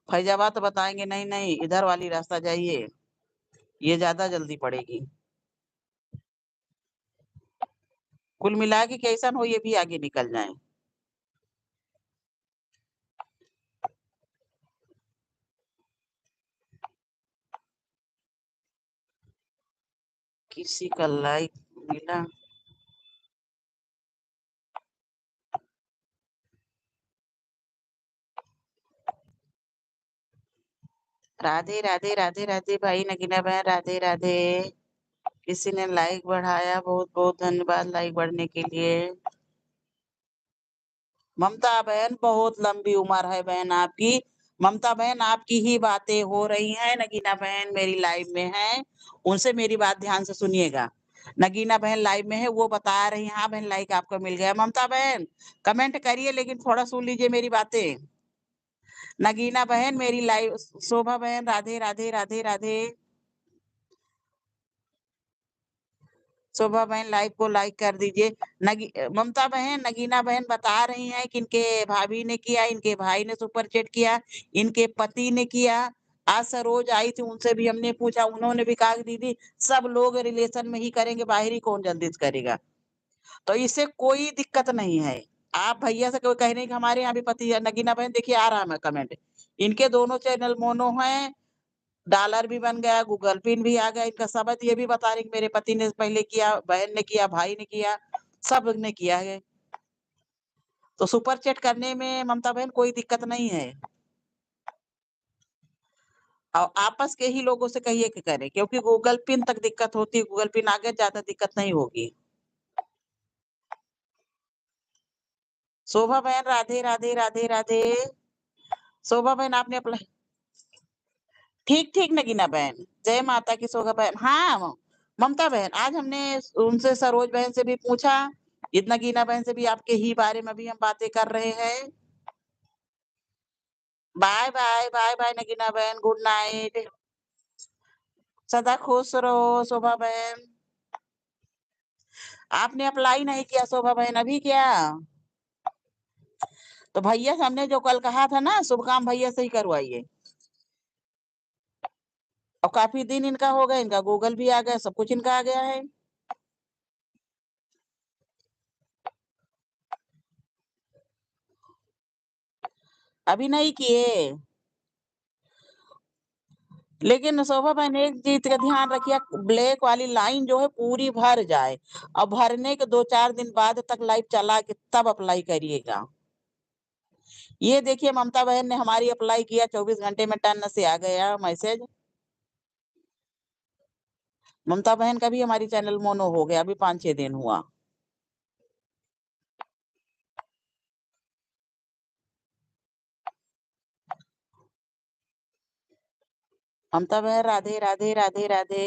फैज़ाबाद तो बताएँगे नहीं, इधर वाली रास्ता जाइए, ये ज़्यादा जल्दी पड़ेगी। कुल मिला के कैसन हो ये भी आगे निकल जाएँ। किसी का लाइक मिला। राधे राधे राधे राधे भाई नगीना बहन, राधे राधे। किसी ने लाइक बढ़ाया, बहुत बहुत धन्यवाद लाइक बढ़ने के लिए। ममता बहन बहुत लंबी उम्र है बहन आपकी। ममता बहन आपकी ही बातें हो रही हैं। नगीना बहन मेरी लाइव में है, उनसे मेरी बात ध्यान से सुनिएगा। नगीना बहन लाइव में है, वो बता रही हैं हाँ बहन लाइक आपको मिल गया। ममता बहन कमेंट करिए लेकिन थोड़ा सुन लीजिए मेरी बातें। नगीना बहन मेरी लाइव, शोभा बहन राधे राधे राधे राधे। शोभा बहन लाइव को लाइक कर दीजिए। ममता बहन नगीना बहन बता रही हैं कि इनके भाभी ने किया, इनके भाई ने सुपर चैट किया, इनके पति ने किया। आज सरोज आई थी, उनसे भी हमने पूछा, उन्होंने भी कहा कि दीदी सब लोग रिलेशन में ही करेंगे, बाहरी कौन जल्दी से करेगा। तो इससे कोई दिक्कत नहीं है। आप भैया से कोई कह रहे हैं कि हमारे यहाँ भी पति है। नगीना बहन देखिए आ रहा है कमेंट, इनके दोनों चैनल मोनो हैं, डॉलर भी बन गया, गूगल पिन भी आ गया इनका। सबक ये भी बता रहे कि मेरे पति ने पहले किया, बहन ने किया, भाई ने किया, सब ने किया है। तो सुपर चैट करने में ममता बहन कोई दिक्कत नहीं है। और आपस के ही लोगों से कहिए कि करें, क्योंकि गूगल पिन तक दिक्कत होती है, गूगल पिन आगे ज्यादा दिक्कत नहीं होगी। शोभा बहन राधे राधे राधे राधे। शोभा बहन आपने अप्लाई, ठीक ठीक नगीना बहन, जय माता की। शोभा बहन हाँ ममता बहन आज हमने उनसे सरोज बहन से भी पूछा, इतना नगीना बहन से भी आपके ही बारे में भी हम बातें कर रहे हैं। Bye bye bye bye Nagina बहन, गुड नाइट। सदा खुश रहो शोभा बहन। आपने अप्लाई नहीं किया शोभा बहन अभी क्या? तो भैया से हमने जो कल कहा था ना, शुभ काम भैया से ही करवाइए। और काफी दिन इनका हो गया, इनका गूगल भी आ गया, सब कुछ इनका आ गया है। अभी नहीं किए। लेकिन शोभा बहन एक चीज का ध्यान रखिए, ब्लैक वाली लाइन जो है पूरी भर जाए, और भरने के 2-4 दिन बाद तक लाइव चला के तब अप्लाई करिएगा। ये देखिए ममता बहन ने हमारी अप्लाई किया, 24 घंटे में टन से आ गया मैसेज। ममता बहन का भी हमारी चैनल मोनो हो गया, अभी 5-6 दिन हुआ। ममता बहन राधे राधे राधे राधे।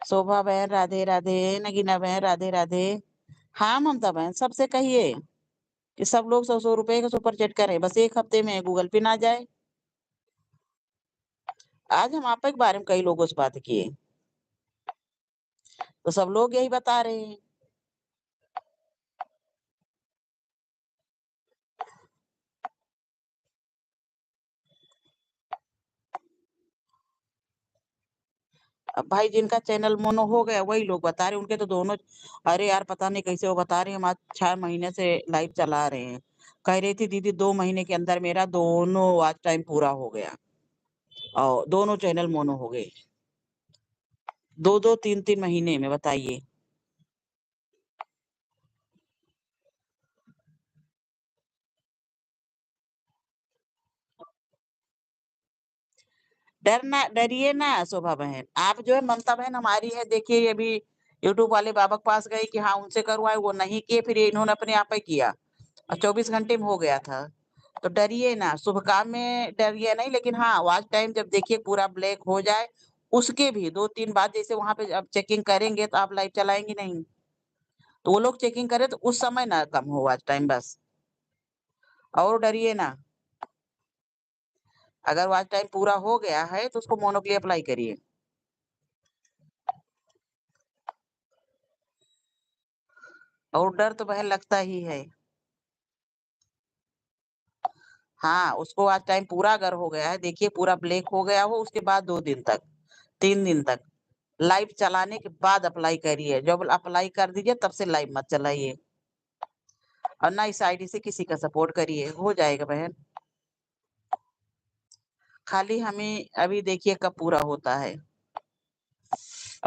शोभा बहन राधे राधे। नगीना बहन राधे राधे। हाँ ममता बहन सबसे कहिए कि सब लोग 100-100 रुपए का सुपर चैट करें, बस एक हफ्ते में गूगल पिन आ जाए। आज हम आप के बारे में कई लोगों से बात किए, तो सब लोग यही बता रहे हैं। अब भाई जिनका चैनल मोनो हो गया वही लोग बता रहे हैं, उनके तो दोनों। अरे यार पता नहीं कैसे वो बता रहे हैं, हम आज 6 महीने से लाइव चला रहे हैं। कह रही थी दीदी 2 महीने के अंदर मेरा दोनों वॉच टाइम पूरा हो गया, और दोनों चैनल मोनो हो गए। 2-2 3-3 महीने में बताइए। डरिए ना शोभा बहन, आप जो है ममता बहन हमारी है, देखिए ये भी यूट्यूब वाले बाबा के पास गई कि हाँ उनसे करवाए, वो नहीं किए, फिर इन्होंने अपने आप ही किया, और 24 घंटे में हो गया था। तो डरिए ना, शुभ काम में डरिए नहीं, लेकिन हाँ वॉच टाइम जब देखिए पूरा ब्लैक हो जाए, उसके भी 2-3 बाद जैसे वहां पे अब चेकिंग करेंगे तो आप लाइव चलाएंगे नहीं, तो वो लोग चेकिंग करे तो उस समय ना कम हो वॉच टाइम बस। और डरिए ना, अगर वॉच टाइम पूरा हो गया है तो उसको मोनो के लिए अप्लाई करिए। और डर तो बहन लगता ही है। हाँ, उसको आज टाइम पूरा अगर हो गया है, देखिए पूरा ब्लैक हो गया हो, उसके बाद 2 दिन तक, 3 दिन तक लाइव चलाने के बाद अप्लाई करिए। जब अप्लाई कर दीजिए तब से लाइव मत चलाइए, और ना इस आईडी से किसी का सपोर्ट करिए, हो जाएगा बहन। खाली हमें अभी देखिए कब पूरा होता है।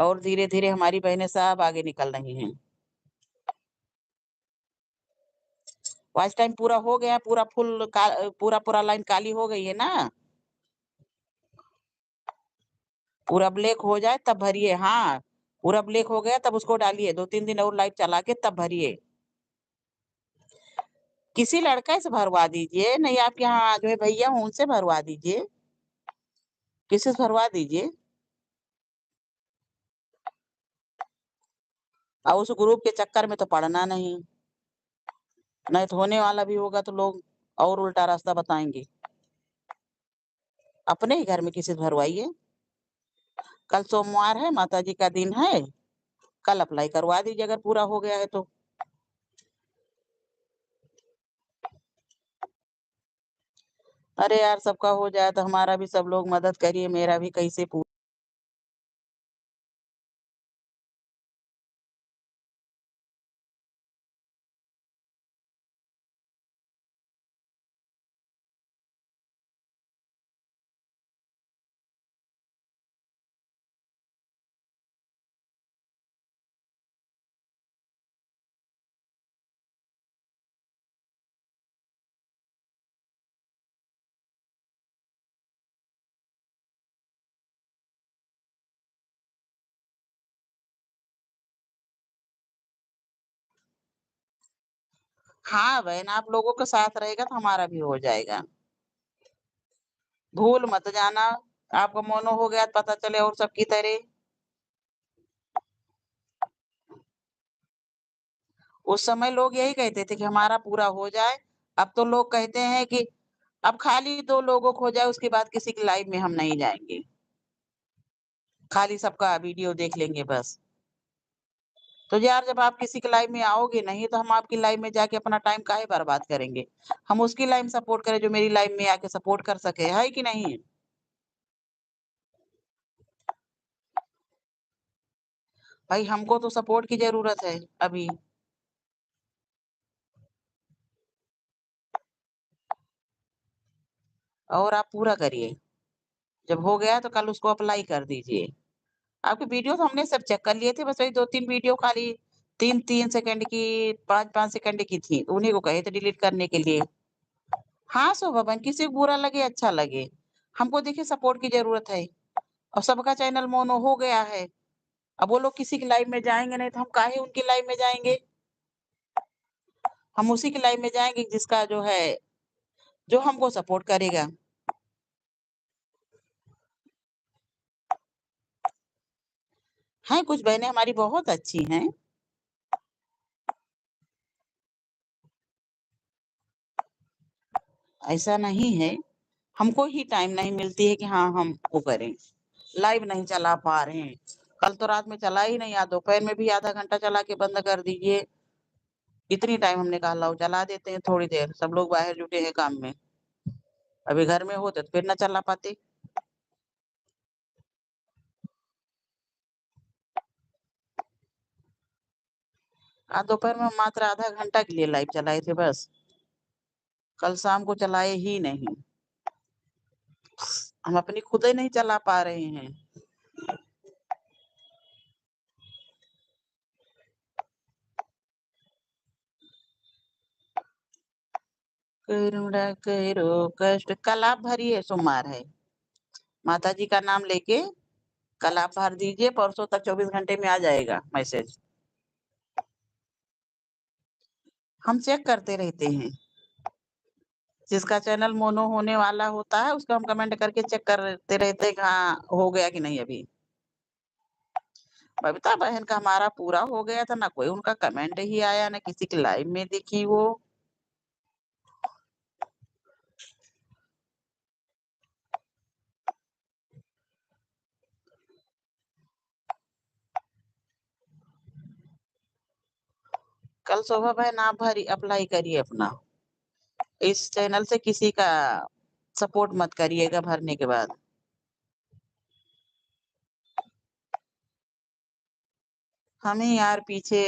और धीरे-धीरे हमारी बहनें सब आगे निकल रही हैं। वॉच टाइम पूरा हो गया, पूरा लाइन काली हो गई है ना? पूरा ब्लैक हो जाए तब भरिए हाँ, पूरा ब्लैक हो गया तब उसको डालिए, 2-3 दिन और लाइट चला के तब भरिए। किसी लड़के से भरवा दीजिए, नहीं आपके यहाँ जो है भैया हों उनसे भरवा दीजिए। किसी से भरवा दीजिए। और उस ग्रुप के चक्कर में तो पड़ना नहीं। नहीं तो होने वाला भी होगा तो लोग और उल्टा रास्ता बताएँगे। अपने ही घर में किसी से भरवाइए। कल सोमवार है, माताजी का दिन है, कल अप्लाई करवा दीजिए अगर पूरा हो गया है तो। अरे यार सबका हो जाए तो हमारा भी सब लोग मदद करिए, मेरा भी कैसे पू हाँ, बहन आप लोगों के साथ रहेगा तो हमारा भी हो जाएगा। भूल मत जाना, आपका मोनो हो गया तो पता चले और सबकी तरह। उस समय लोग यही कहते थे कि हमारा पूरा हो जाए, अब तो लोग कहते हैं कि अब खाली 2 लोगों को हो जाए उसके बाद किसी की लाइव में हम नहीं जाएँगे। खाली सबका वीडियो देख लेंगे बस। तो यार जब आप किसी की लाइव में आओगे नहीं तो हम आपकी लाइव में जाके अपना टाइम काहे बर्बाद करेंगे? हम उसकी लाइव सपोर्ट करें जो मेरी लाइव में आके सपोर्ट कर सके, है कि नहीं? भाई हमको तो सपोर्ट की ज़रूरत है अभी। और आप पूरा करिए। जब हो गया तो कल उसको अप्लाई कर दीजिए। आपकी वीडियो तो हमने सब चेक कर लिए थे, बस वही 2-3 वीडियो खाली 3-3 सेकंड की, 5-5 सेकंड की थी, उन्हीं को कहे थे डिलीट करने के लिए। हाँ, शोभा बहन किसी को बुरा लगे, अच्छा लगे। हमको देखिए सपोर्ट की ज़रूरत है और सबका चैनल मोनो हो गया है। अब वो लोग किसी की लाइव में जाएँगे नहीं तो हम काहे उनकी लाइव में जाएँगे? हम उसी की लाइव में जाएँगे जिसका जो है जो हमको सपोर्ट करेगा। हैं, कुछ बहनें हमारी बहुत अच्छी हैं। ऐसा नहीं है, हमको ही टाइम नहीं मिलती है कि हाँ, हम वो करें। लाइव नहीं चला पा रहे हैं। कल तो रात में चला ही नहीं, आज दोपहर में भी आधा घंटा चला के बंद कर दीजिए। इतनी टाइम हमने कहा लाओ चला देते हैं थोड़ी देर, सब लोग बाहर जुटे हैं काम में। अभी घर में होते तो फिर ना चला पाते। आज दोपहर में मात्र आधा घंटा के लिए लाइव चलाए थे बस। कल शाम को चलाए ही नहीं। हम अपनी खुद ही नहीं चला पा रहे हैं। करुणा करो कष्ट कल आप भरिए सोमवार है। माता जी का नाम लेके कल आप भर दीजिए, परसों तक 24 घंटे में आ जाएगा मैसेज। हम चेक करते रहते हैं। जिसका चैनल मोनो होने वाला होता है, उसको हम कमेंट करके चेक करते रहते हैं कि हाँ, हो गया कि नहीं अभी। बबीता बहन का हमारा पूरा हो गया था, ना कोई उनका कमेंट ही आया, ना किसी की लाइव में दिखी वो। कल शोभा बहन आप भरी अप्लाई करिए अपना। इस चैनल से किसी का सपोर्ट मत करिएगा भरने के बाद। हम ही यार पीछे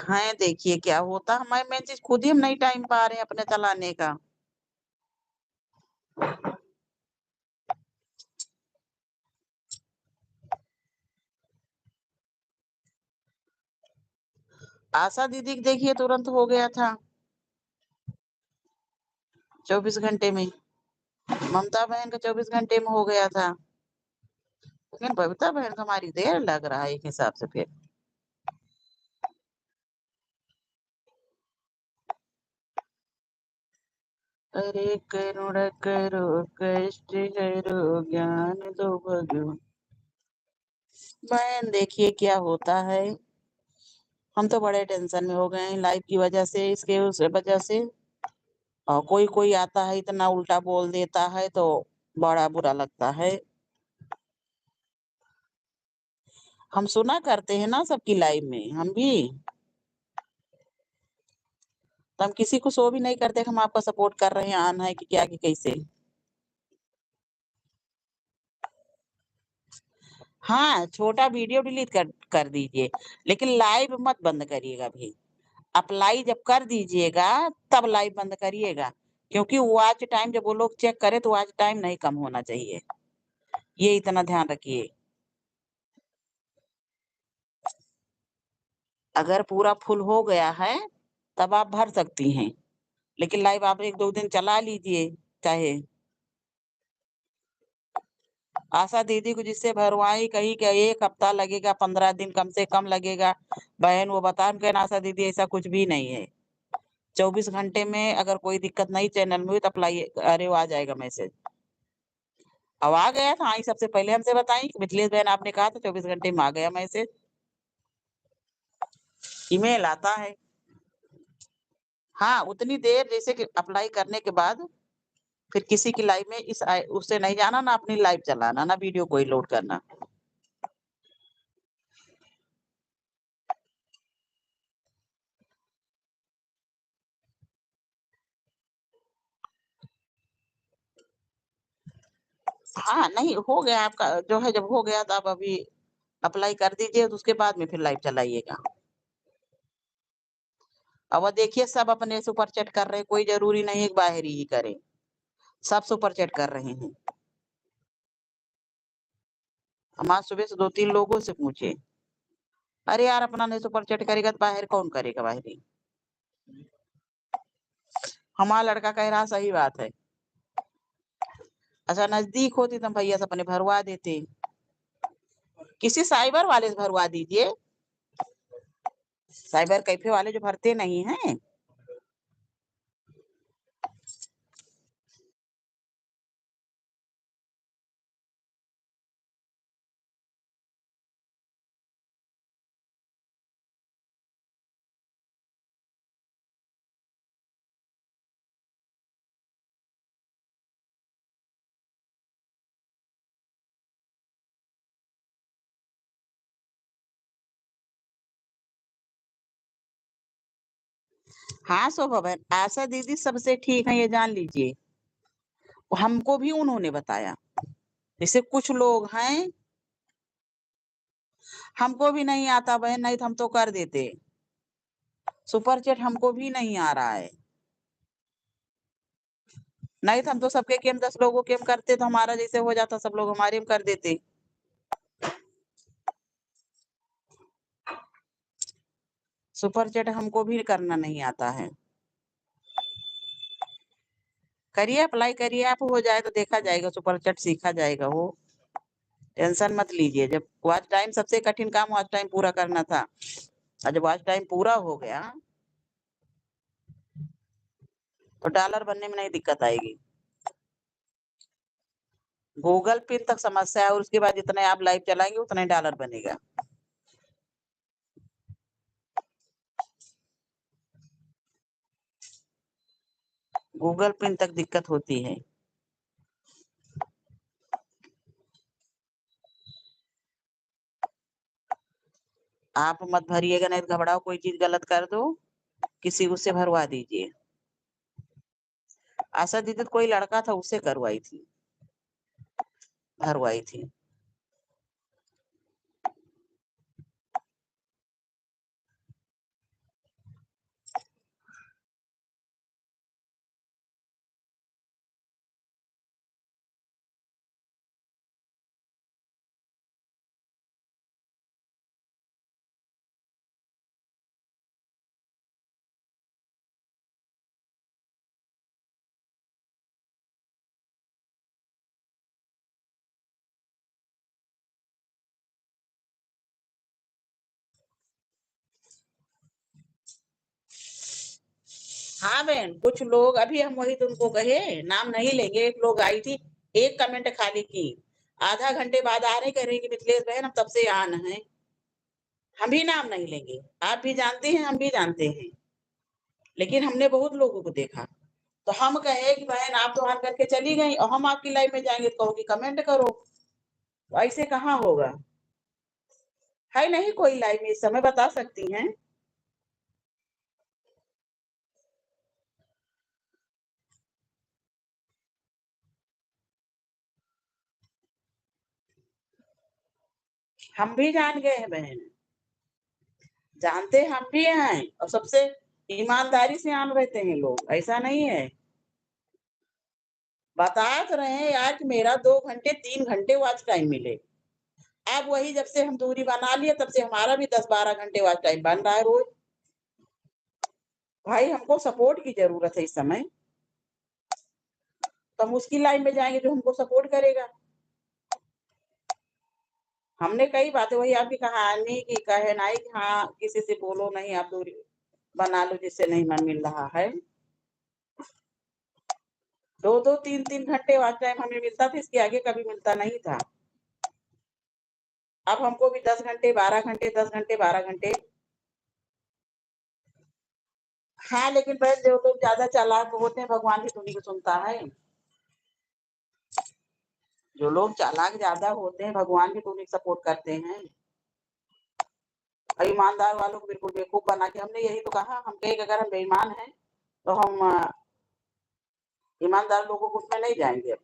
हैं, देखिए क्या होता। हमें मेन चीज़ खुद ही हम नहीं टाइम पा रहे हैं अपने चलाने का। आशा दीदी की देखिए तुरंत हो गया था 24 घंटे में। ममता बहन का 24 घंटे में हो गया था। लेकिन बबीता बहन का हमारी देर लग रहा है एक हिसाब से फिर। अरे करुण करो कष्ट हरो ज्ञान दो भगवान। बहन देखिए क्या होता है। हम तो बड़े टेंशन में हो गए हैं लाइफ की वजह से, इसके उस वजह से। और कोई कोई आता है इतना उल्टा बोल देता है तो बड़ा बुरा लगता है। हम सुना करते हैं ना सबकी लाइफ में हम भी। तो हम किसी को शो भी नहीं करते कि हम आपका सपोर्ट कर रहे हैं, आन है कि क्या कि कैसे। हाँ, छोटा वीडियो डिलीट कर दीजिए, लेकिन लाइव मत बंद करिएगा भी। अप्लाई जब कर दीजिएगा तब लाइव बंद करिएगा, क्योंकि वॉच टाइम जब वो लोग चेक करें तो वॉच टाइम नहीं कम होना चाहिए। ये इतना ध्यान रखिए। अगर पूरा फुल हो गया है तब आप भर सकती हैं, लेकिन लाइव आप 1-2 दिन चला लीजिए चाहे। आशा दीदी को जिससे भरवाई कही कि 1 हफ्ता लगेगा, 15 दिन कम से कम लगेगा। बहन वो बता के ना आशा दीदी ऐसा कुछ भी नहीं है। 24 घंटे में अगर कोई दिक्कत नहीं चैनल में हुई तो अप्लाई अरे वो आ जाएगा मैसेज। अब आ गया था, आई सबसे पहले हमसे बताई कि मिथिलेश बहन आपने कहा था 24 घंटे में आ गया मैसेज। ईमेल आता है। हाँ, उतनी देर जैसे कि अप्लाई करने के बाद फिर किसी की लाइव में उससे नहीं जाना, ना अपनी लाइव चलाना, ना वीडियो कोई लोड करना। हाँ, नहीं हो गया आपका जो है, जब हो गया तो आप अभी अप्लाई कर दीजिए तो उसके बाद में फिर लाइव चलाइएगा। अब वो देखिए सब अपने सुपर चैट कर रहे हैं, कोई ज़रूरी नहीं है कि बाहर ही करे। सब सुपर चैट कर रहे हैं। हम आज सुबह से 2-3 लोगों से पूछे। अरे यार अपना नहीं सुपर चैट करेगा तो बाहर कौन करेगा बाहरी? हमारा लड़का कह रहा सही बात है। अच्छा नज़दीक होती तो हम भैया से अपने भरवा देते। किसी साइबर वाले से भरवा दीजिए। साइबर कैफे वाले जो भरते नहीं हैं। हाँ, शोभा बहन, आशा दीदी सबसे ठीक है ये जान लीजिए। हमको भी उन्होंने बताया। जैसे कुछ लोग हैं, हमको भी नहीं आता बहन, नहीं तो हम तो कर देते। सुपर चैट हमको भी नहीं आ रहा है। नहीं तो हम तो सबके केम 10 लोगों के हम करते तो हमारा जैसे हो जाता सब लोग हमारे में कर देते। सुपर चैट हमको भी करना नहीं आता है। करिए अप्लाई करिए, आप हो जाए तो देखा जाएगा, सुपर चैट सीखा जाएगा वो। टेंशन मत लीजिए, जब वॉच टाइम सबसे कठिन काम वॉच टाइम पूरा करना था। और जब वॉच टाइम पूरा हो गया तो डॉलर बनने में नहीं दिक्कत आएगी। गूगल पिन तक समस्या है और उसके बाद जितने आप लाइव चलाएंगे उतने डॉलर बनेगा। गूगल पिन तक दिक्कत होती है। आप मत भरिएगा, नहीं तो घबराओ कोई चीज गलत कर दो, किसी उससे भरवा दीजिए। आशा दीदी तो कोई लड़का था उससे करवाई थी, भरवाई थी। हाँ बहन, कुछ लोग अभी हम वही तुमको कहे, नाम नहीं लेंगे, एक लोग आई थी, एक कमेंट खाली की, आधा घंटे बाद आ रही, कह रही कि मिथिलेश बहन हम तब से ऑन हैं। हम भी नाम नहीं लेंगे, आप भी जानते हैं, हम भी जानते हैं, लेकिन हमने बहुत लोगों को देखा। तो हम कहे कि बहन आप तो ऑन करके चली गई और हम आपकी लाइव में जाएँगे तो कहोगी कमेंट करो, तो ऐसे कहाँ होगा? है नहीं कोई लाइव में इस समय, बता सकती हैं? हम भी जान गए हैं बहन, जानते हम भी हैं और सबसे ईमानदारी से ऑन रहते हैं लोग, ऐसा नहीं है। बता तो रहे हैं यार कि मेरा 2 घंटे 3 घंटे वॉच टाइम मिले। अब वही जब से हम दूरी बना लिए तब से हमारा भी 10-12 घंटे वॉच टाइम बन रहा है रोज़। भाई हमको सपोर्ट की ज़रूरत है इस समय, तो हम उसकी लाइन में जाएँगे जो हमको सपोर्ट करेगा। हमने कई बातें वही आपकी कहानी की कहनाई कि हाँ, किसी से बोलो नहीं आप दूरी बना लो जिससे नहीं मन मिल रहा है। 2-2 3-3 घंटे वॉच टाइम हमें मिलता था, इसके आगे कभी मिलता नहीं था। अब हमको भी 10 घंटे, 12 घंटे, 10 घंटे, 12 घंटे। हाँ, लेकिन बहन जो लोग ज़्यादा चालाक होते हैं, भगवान भी तो उन्हीं को सुनता है। जो लोग चालाक ज़्यादा होते हैं, भगवान भी तो उन्हें सपोर्ट करते हैं। और ईमानदार वालों को बिल्कुल बेवकूफ़ बना के हमने यही तो कहा, हम कहे कि अगर हम बेईमान हैं, तो हम ईमानदार लोगों ग्रुप में नहीं जाएँगे अब।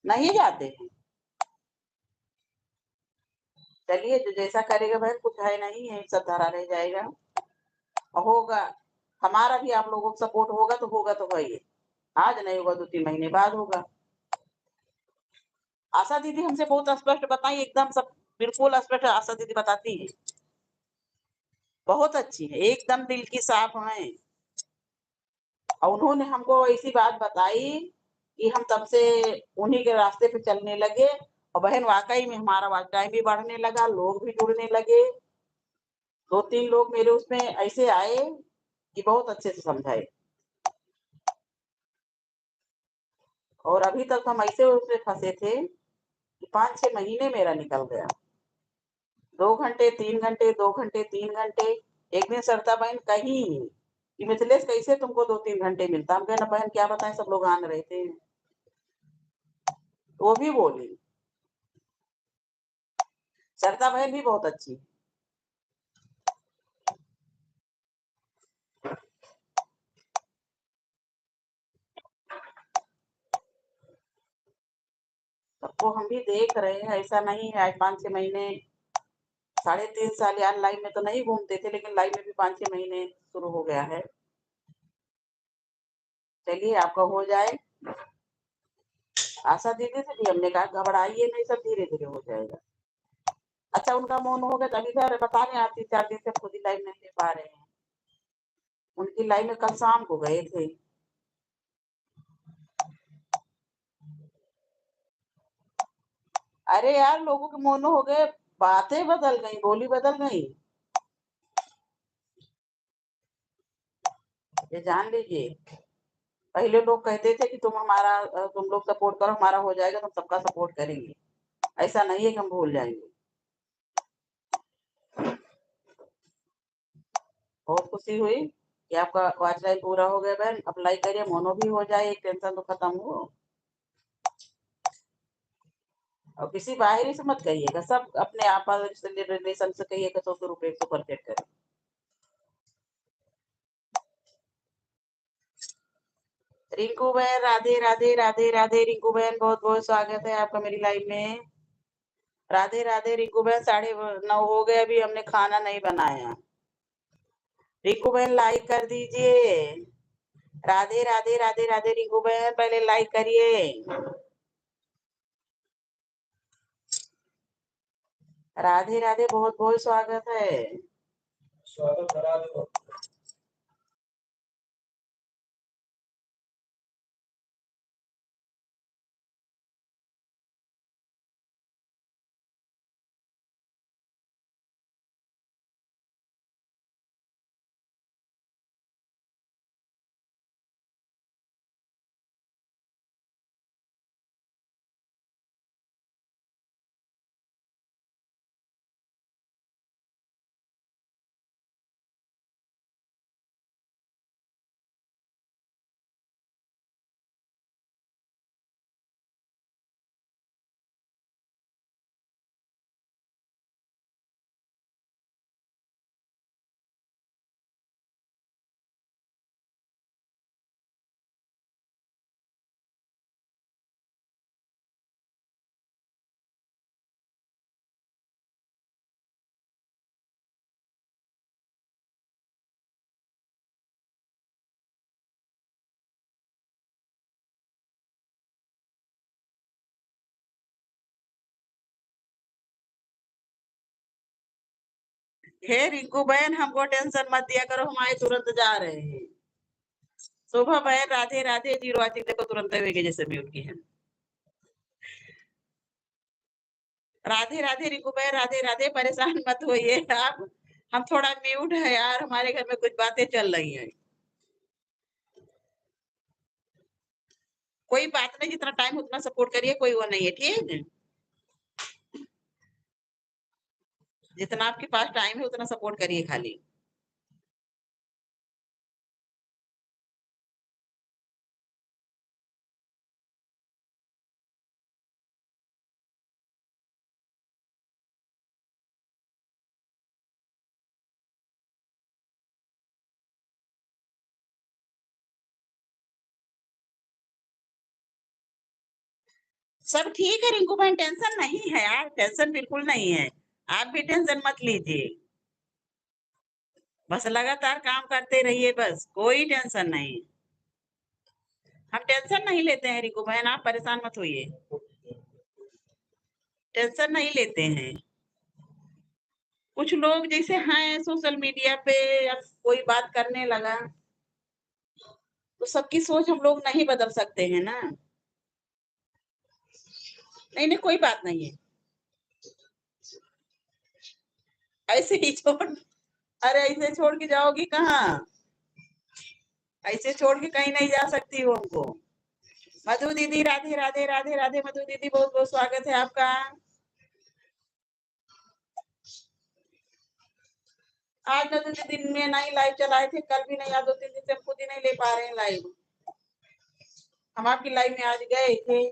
नहीं जाते हैं। चलिए जो जैसा करेगा बहन कुछ है नहीं, यही सब धरा रह जाएगा। और होगा, हमारा भी आप लोगों को सपोर्ट होगा तो भई आज नहीं होगा 2-3 महीने बाद होगा। आशा दीदी हमसे बहुत स्पष्ट बताई एकदम सब बिल्कुल स्पष्ट आशा दीदी बताती हैं। बहुत अच्छी हैं, एकदम दिल की साफ हैं। और उन्होंने हमको ऐसी बात बताई कि हम तब से उन्हीं के रास्ते पे चलने लगे और बहन वाक़ई में हमारा वॉच टाइम भी बढ़ने लगा, लोग भी जुड़ने लगे। 2-3 लोग मेरे उसमें ऐसे आए कि बहुत अच्छे से समझाए। और अभी तक हम ऐसे उसमें फँसे थे कि 5-6 महीने मेरा निकल गया। 2 घंटे, 3 घंटे, 2 घंटे, 3 घंटे। एक दिन सरिता बहन कहीं कि मिथिलेश कैसे तुमको 2-3 घंटे मिलता? हम कहे ना बहन क्या बताएँ सब लोग आन रहे थे। वो भी बोली। सरिता बहन भी बहुत अच्छी। सबको हम भी देख रहे हैं, ऐसा नहीं है आज 5-6 महीने, साढ़े 3 साल यार लाइव में तो नहीं घूमते थे, लेकिन लाइव में भी 5-6 महीने शुरू हो गया है। चलिए आपका हो जाए। आशा दीदी से भी हमने कहा घबराइए नहीं, सब धीरे-धीरे हो जाएगा। अच्छा उनका मौन हो गया तो अभी इधर बताने आती 4 दिन से खुद ही लाइव नहीं ले पा रहे हैं। उनकी लाइव में कल शाम को गए थे। अरे यार लोगों के मोनो हो गए, बातें बदल गई, बोली बदल गई। ये जान लीजिए। पहले लोग कहते थे कि तुम लोग सपोर्ट करो हमारा हो जाएगा, तुम सबका सपोर्ट करेंगे। ऐसा नहीं है कि हम भूल जाएँगे। बहुत खुशी हुई कि आपका वॉच टाइम पूरा हो गया बहन, अप्लाई करिए मोनो भी हो जाए, एक टेंशन तो खत्म हो। और किसी बाहरी से मत कहिएगा, सब अपने आपस रिलेशन से कहिएगा तो फिर रुपए से परफेक्ट करें। रिंकू बहन राधे, राधे, राधे, राधे रिंकू बहन बहुत-बहुत स्वागत है आपका मेरी लाइव में। राधे, राधे रिंकू बहन 9:30 हो गए अभी हमने खाना नहीं बनाया। रिंकू बहन लाइक कर दीजिए। राधे, राधे, राधे, राधे रिंकू बहन पहले लाइक करिए। राधे, राधे बहुत-बहुत स्वागत है। स्वागत करा दो। हे रिंकू बहन, हमको टेंशन मत दिया करो, हम आए तुरंत जा रहे हैं। शोभा बहन राधे राधे, जीरो आती देखो तुरंत वेगे जैसे म्यूट की है। राधे राधे रिंकू बहन, राधे राधे, परेशान मत होइए आप। हम थोड़ा म्यूट है यार, हमारे घर में कुछ बातें चल रही हैं। कोई बात नहीं, जितना टाइम उतना सपोर्ट करिए, कोई वो नहीं है, ठीक है। जितना आपके पास टाइम है उतना सपोर्ट करिए खाली। सब ठीक है रिंकू बहन, टेंशन नहीं है यार, टेंशन बिल्कुल नहीं है। आप भी टेंशन मत लीजिए, बस लगातार काम करते रहिए, बस कोई टेंशन नहीं। हम टेंशन नहीं लेते हैं रिंकू बहन, आप परेशान मत होइए। टेंशन नहीं लेते हैं। कुछ लोग जैसे हैं सोशल मीडिया पे, अब कोई बात करने लगा तो सबकी सोच हम लोग नहीं बदल सकते हैं ना। नहीं नहीं, कोई बात नहीं है। ऐसे ही छोड़, अरे ऐसे छोड़ के जाओगी कहाँ? ऐसे छोड़ के कहीं नहीं जा सकती हो हमको। मधु दीदी राधे राधे, राधे राधे मधु दीदी, बहुत बहुत स्वागत है आपका। आज मधु दीदी दिन में नहीं लाइव चलाए थे, कल भी नहीं, आज 2-3 दिन से हम खुद ही नहीं ले पा रहे हैं लाइव। हम आपकी लाइव में आज गए थे।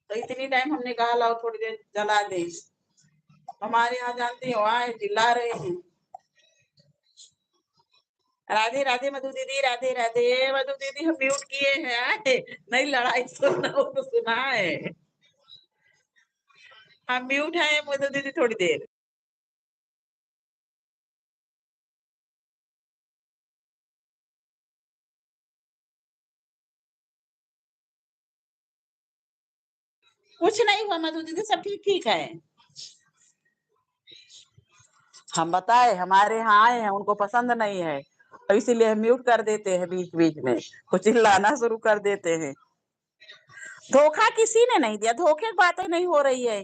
तो इतनी टाइम हमने कहा लाओ थोड़ी देर चला दे। हमारे यहाँ जानते हो आए चिल्ला रहे हैं। राधे राधे मधु दीदी, राधे राधे मधु दीदी, हम म्यूट किए हैं आए, नहीं लड़ाई सुनना हो तो सुना है। हम म्यूट है मधु दीदी थोड़ी देर। कुछ नहीं हुआ मधु दीदी, सब ठीक ठीक है। हम बताए हमारे यहाँ आए हैं, उनको पसंद नहीं है, तो इसीलिए म्यूट कर देते हैं, बीच बीच में कुछ चिल्लाना शुरू कर देते हैं। धोखा किसी ने नहीं दिया, धोखे की बात नहीं हो रही है।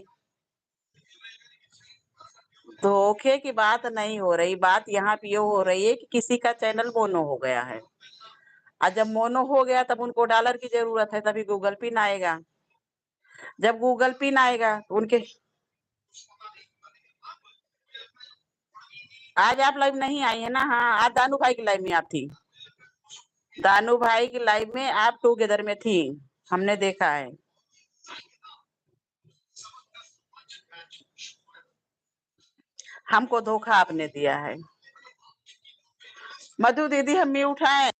धोखे की बात नहीं हो रही, बात यहाँ पे ये हो रही है कि किसी का चैनल मोनो हो गया है, और जब मोनो हो गया तब उनको डॉलर की जरूरत है, तभी गूगल पिन आएगा। जब गूगल पिन आएगा तो उनके। आज आप लाइव नहीं आई है ना? हाँ, आज दानू भाई की लाइव में आप थी। दानू भाई की लाइव में आप टुगेदर में थी, हमने देखा है। हमको धोखा आपने दिया है। मधु दीदी हम म्यूट हैं।